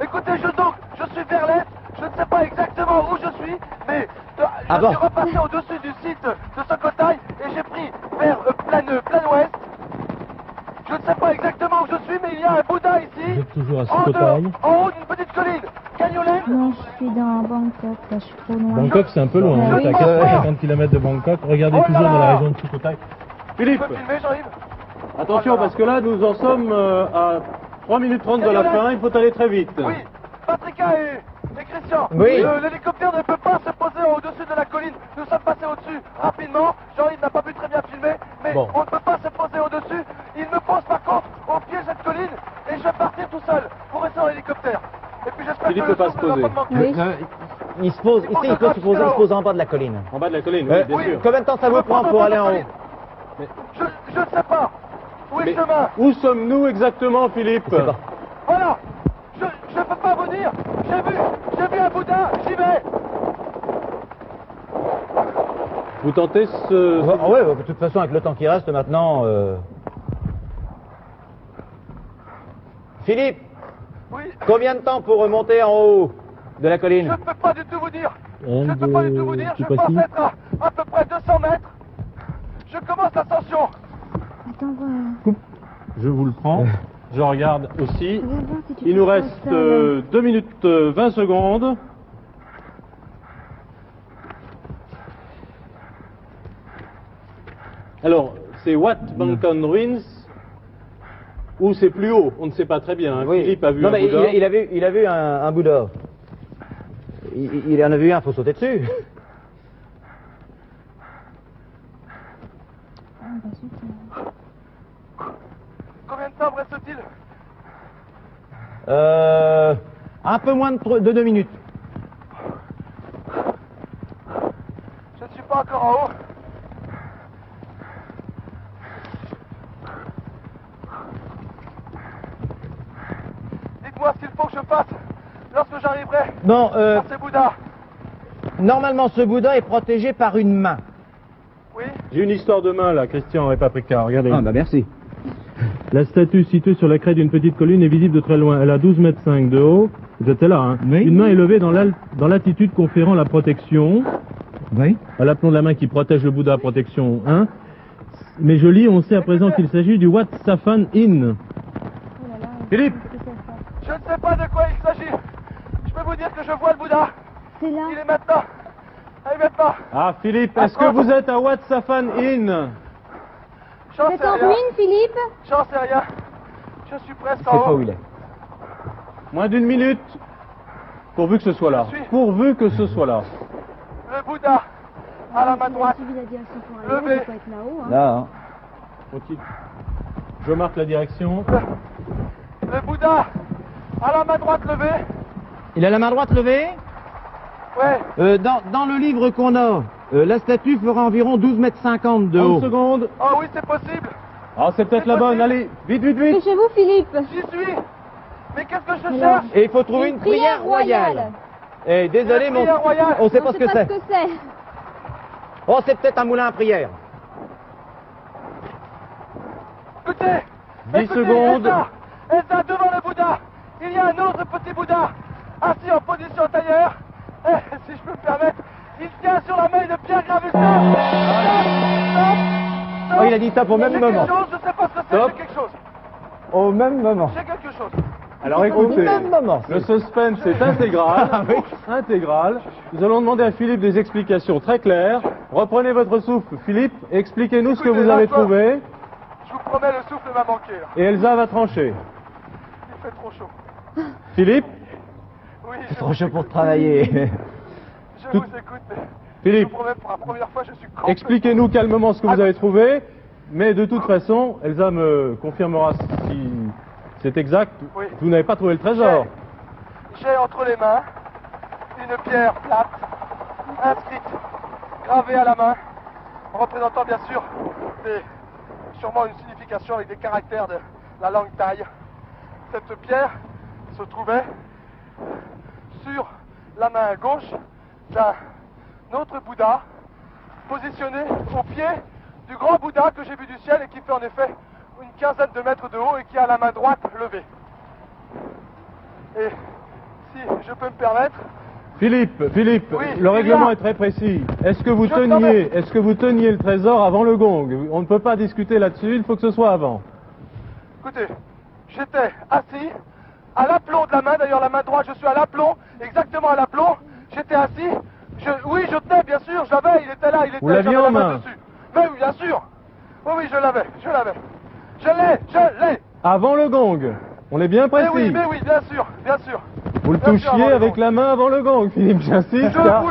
Écoutez, je suis vers l'est. Je ne sais pas exactement où je suis, mais je suis repassé au-dessus du site de Sukhothai et j'ai pris vers plein ouest. Je ne sais pas exactement où je suis, mais il y a un Bouddha ici. Vous êtes toujours à en Sukhothai. haut d'une petite colline. Can you land? Non, je suis dans Bangkok, là, je suis trop loin. Bangkok, c'est un peu loin. Ah Vous êtes oui. à 450 km de Bangkok. Regardez Oh là toujours dans là. la région de Sukhothai. Je Philippe, peux filmer, j'arrive. attention parce que là nous en sommes à 3 minutes 30 de la fin. Il faut aller très vite. Oui, Patrika et Christian. Oui. L'hélicoptère ne peut pas se poser au-dessus de la colline. Nous sommes passés au-dessus rapidement. Jean-Yves n'a pas pu très bien filmer, mais Bon. on ne peut pas se poser au-dessus. Il me pose par contre au pied de cette colline et je vais partir tout seul pour rester en hélicoptère. Et puis j'espère Philippe que le peut pas souffle se ne va poser. pas me manquer. Oui. Il se pose, ici, il peut se poser en bas de la colline. En bas de la colline, oui, bien oui. sûr. Combien de temps ça vous prend pour aller en haut? Je ne sais pas. Où est Mais le chemin? où sommes-nous exactement, Philippe? Je sais pas. Voilà. Je ne peux pas vous dire. J'ai vu un Bouddha. J'y vais. Vous tentez ce... Ouais, de toute façon, avec le temps qui reste maintenant... Philippe, Oui. combien de temps pour remonter en haut de la Je colline? ne peux pas du tout vous dire. Un, Je ne peux pas du tout vous dire. deux, Je c'est pense pas être à peu près 200 mètres. Je commence l'ascension. Attends, voir. Je vous le prends. Je regarde aussi. Viens voir si tu Il peux nous faire reste ça, 2 minutes 20 secondes. Alors, c'est Wat Bangkok Ruins ou c'est plus haut? On ne sait pas très bien. Hein. Oui. Philippe a vu non, un mais Bouddha. il a vu un Bouddha. Il en a vu un, faut sauter dessus. Ah, bah, super. Combien de temps me reste-t-il? Un peu moins de 2 minutes. Je ne suis pas encore en haut. Dites-moi ce qu'il faut que je fasse lorsque j'arriverai Non, à ces Bouddhas. normalement, ce Bouddha est protégé par une main. Oui. J'ai une histoire de main là, Christian et Paprika. Regardez. merci. La statue située sur la crête d'une petite colline est visible de très loin. Elle a 12,5 mètres de haut. Vous êtes là, hein. Oui. Une main est levée dans l'attitude conférant la protection. Oui. À l'aplomb de la main qui protège le Bouddha, protection 1. Mais je lis, on sait à présent qu'il s'agit du Wat Safan In. Oh là là, Philippe. qu'est-ce que c'est ça? Je ne sais pas de quoi il s'agit. Je peux vous dire que je vois le Bouddha. C'est là. Il est maintenant. Il est maintenant. Ah, Philippe, est-ce que vous êtes à Wat Safan In? J'en C'est sais en rien. ruine, Philippe? J'en sais rien. Je suis presque Je sais en pas haut. où il est. Moins d'1 minute. Pourvu que ce soit là. Je suis. Pourvu que ce soit là. Le Bouddha à la main Il a droite. suivi la direction pour aller, Levez. il faut être là-haut. Hein. Là, hein. Continue. Je marque la direction. Le Bouddha à la main droite levée. Il a la main droite levée. Ouais. Dans le livre qu'on a, la statue fera environ 12,50 mètres de 30 haut. secondes. Oh oui, c'est possible. Ah, c'est peut-être la bonne. Allez, vite, vite, vite. Dépêchez-vous, Philippe. J'y suis. Mais qu'est-ce que je Alors, cherche? Et il faut trouver une prière royale. Et désolé, Une mais prière royale. on sait Non, pas je ce que sais c'est. c'est. Oh, c'est peut-être un moulin à prière. Écoutez. 10 écoutez, secondes. Elsa, devant le Bouddha, il y a un autre petit Bouddha, assis en position tailleur. si je peux me permettre, il tient sur la main de Pierre Gravetin. Oh, il a dit stop au même moment. Quelque chose, je sais pas ce que c'est, j'ai quelque chose. Au même moment. J'ai quelque chose. Alors écoutez, Au même moment. le suspense est intégral. Intégral. Nous allons demander à Philippe des explications très claires. Reprenez votre souffle, Philippe, et expliquez-nous ce que Écoutez, vous là, avez toi, trouvé. Je vous promets, le souffle m'a manqué. Là. Et Elsa va trancher. Il fait trop chaud. Philippe, Oui, Trop chaud pour travailler. je vous écoute. Mais Philippe. je vous promets, pour la première fois, je suis complètement... expliquez-nous calmement ce que vous avez trouvé. Mais de toute façon, Elsa me confirmera si c'est exact. Oui. Vous n'avez pas trouvé le trésor. J'ai entre les mains une pierre plate, inscrite, gravée à la main, représentant bien sûr sûrement une signification avec des caractères de la langue thaï. Cette pierre se trouvait sur la main gauche d'un autre Bouddha, positionné au pied du grand Bouddha que j'ai vu du ciel et qui fait en effet une quinzaine de mètres de haut et qui a la main droite levée. Et si je peux me permettre, Philippe, Oui, le règlement Julien. est très précis. Est-ce que vous Je t'emmène. teniez le trésor avant le gong? On ne peut pas discuter là-dessus, il faut que ce soit avant. écoutez, j'étais assis à l'aplomb de la main, d'ailleurs la main droite, je suis à l'aplomb, exactement à l'aplomb, j'étais assis, oui je tenais bien sûr, je l'avais, il était là, il était Vous l'aviez j'avais en la main main. dessus. Mais oui, bien sûr, oui, je l'avais. Je l'ai. Avant le gong. On est bien précis. Mais oui, bien sûr. Vous le Bien sûr, touchiez avant le avec gong. la main avant le gong, Philippe, j'insiste. Je vous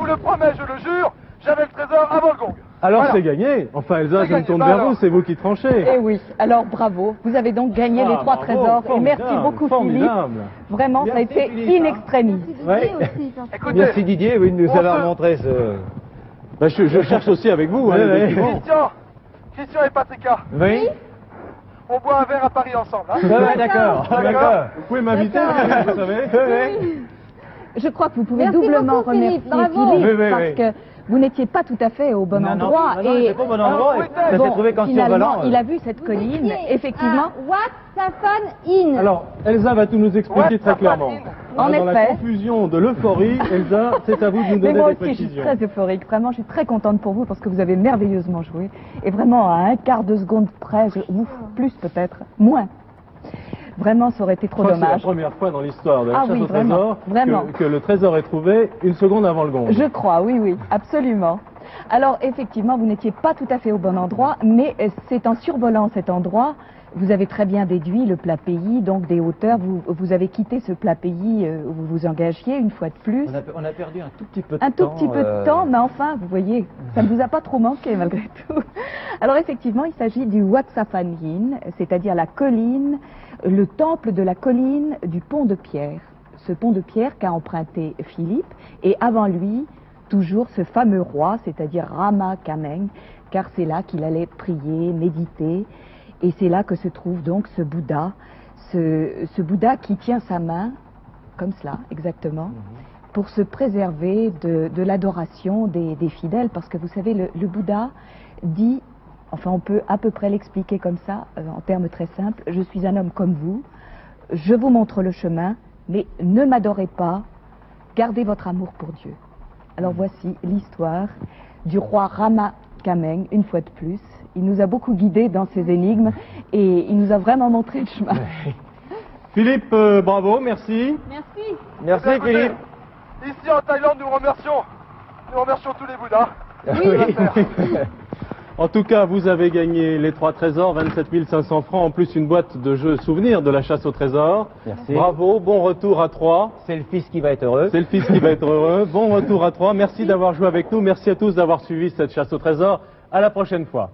le promets, je le jure, j'avais le trésor avant le gong. Alors Voilà. c'est gagné. Enfin Elsa, C'est je me gagné. tourne Bah vers alors. vous, c'est vous qui tranchez. Eh oui, alors bravo, vous avez donc gagné les 3 bravo, trésors. Et merci formidable, beaucoup formidable. Philippe. Vraiment, ça a Merci, été Philippe, in hein. extremis. Ouais. Écoutez, Merci Didier, oui, de nous On avoir se- montré ce... Bah, je cherche aussi avec vous, hein, Ouais, les ouais. documents. Christian et Patricia, Oui. on boit un verre à Paris ensemble. Hein. Ouais, d'accord. Vous pouvez m'inviter, vous savez. Je crois que vous pouvez Merci doublement beaucoup, Philippe, remercier bravo. Philippe Oui, parce oui. que vous n'étiez pas tout à fait au bon Non, non, endroit. non, j'étais pas au bon endroit. Alors, et Ça s'est bon, trouvé qu'en finalement, survolant. il a vu cette colline, effectivement. What Safan In. Alors, Elsa va tout nous expliquer Ouais, très ça clairement. fascine. En Dans la effet. confusion de l'euphorie, Elsa, c'est à vous de nous Mais donner moi des aussi, je suis précisions. très euphorique. Vraiment, je suis très contente pour vous parce que vous avez merveilleusement joué. Et vraiment, à un quart de seconde près, ouf, plus peut-être, moins. Vraiment, ça aurait été trop Je crois que c'est la dommage. première fois dans l'histoire de la Ah chasse oui, au trésor vraiment. que le trésor est trouvé une seconde avant le gong. Je crois, oui, absolument. Alors, effectivement, vous n'étiez pas tout à fait au bon endroit, mais c'est en survolant cet endroit, vous avez très bien déduit le plat pays, donc des hauteurs. Vous avez quitté ce plat pays où vous vous engagiez une fois de plus. On a perdu un tout petit peu de temps. Un tout petit peu de temps, mais enfin, vous voyez, ça ne vous a pas trop manqué malgré tout. Alors effectivement, il s'agit du Wat Safan Yin, c'est-à-dire la colline, le temple de la colline du pont de pierre. Ce pont de pierre qu'a emprunté Philippe, et avant lui, toujours ce fameux roi, c'est-à-dire Rama Kameng, car c'est là qu'il allait prier, méditer, et c'est là que se trouve donc ce Bouddha, ce Bouddha qui tient sa main, comme cela, exactement, pour se préserver de l'adoration des fidèles, parce que vous savez, le Bouddha dit, enfin on peut à peu près l'expliquer comme ça, en termes très simples, je suis un homme comme vous, je vous montre le chemin, mais ne m'adorez pas, gardez votre amour pour Dieu. Alors voici l'histoire du roi Rama Kameng, une fois de plus. Il nous a beaucoup guidés dans ces énigmes et il nous a vraiment montré le chemin. Philippe, bravo, merci. Merci. Merci Eh bien, écoutez, Philippe. Ici en Thaïlande, nous remercions tous les Bouddhas. En tout cas, vous avez gagné les 3 trésors, 27 500 francs, en plus une boîte de jeux souvenirs de la chasse au trésor. Merci. Bravo, bon retour à 3. C'est le fils qui va être heureux. C'est le fils qui va être heureux. Bon retour à 3. Merci d'avoir joué avec nous. Merci à tous d'avoir suivi cette chasse au trésor. À la prochaine fois.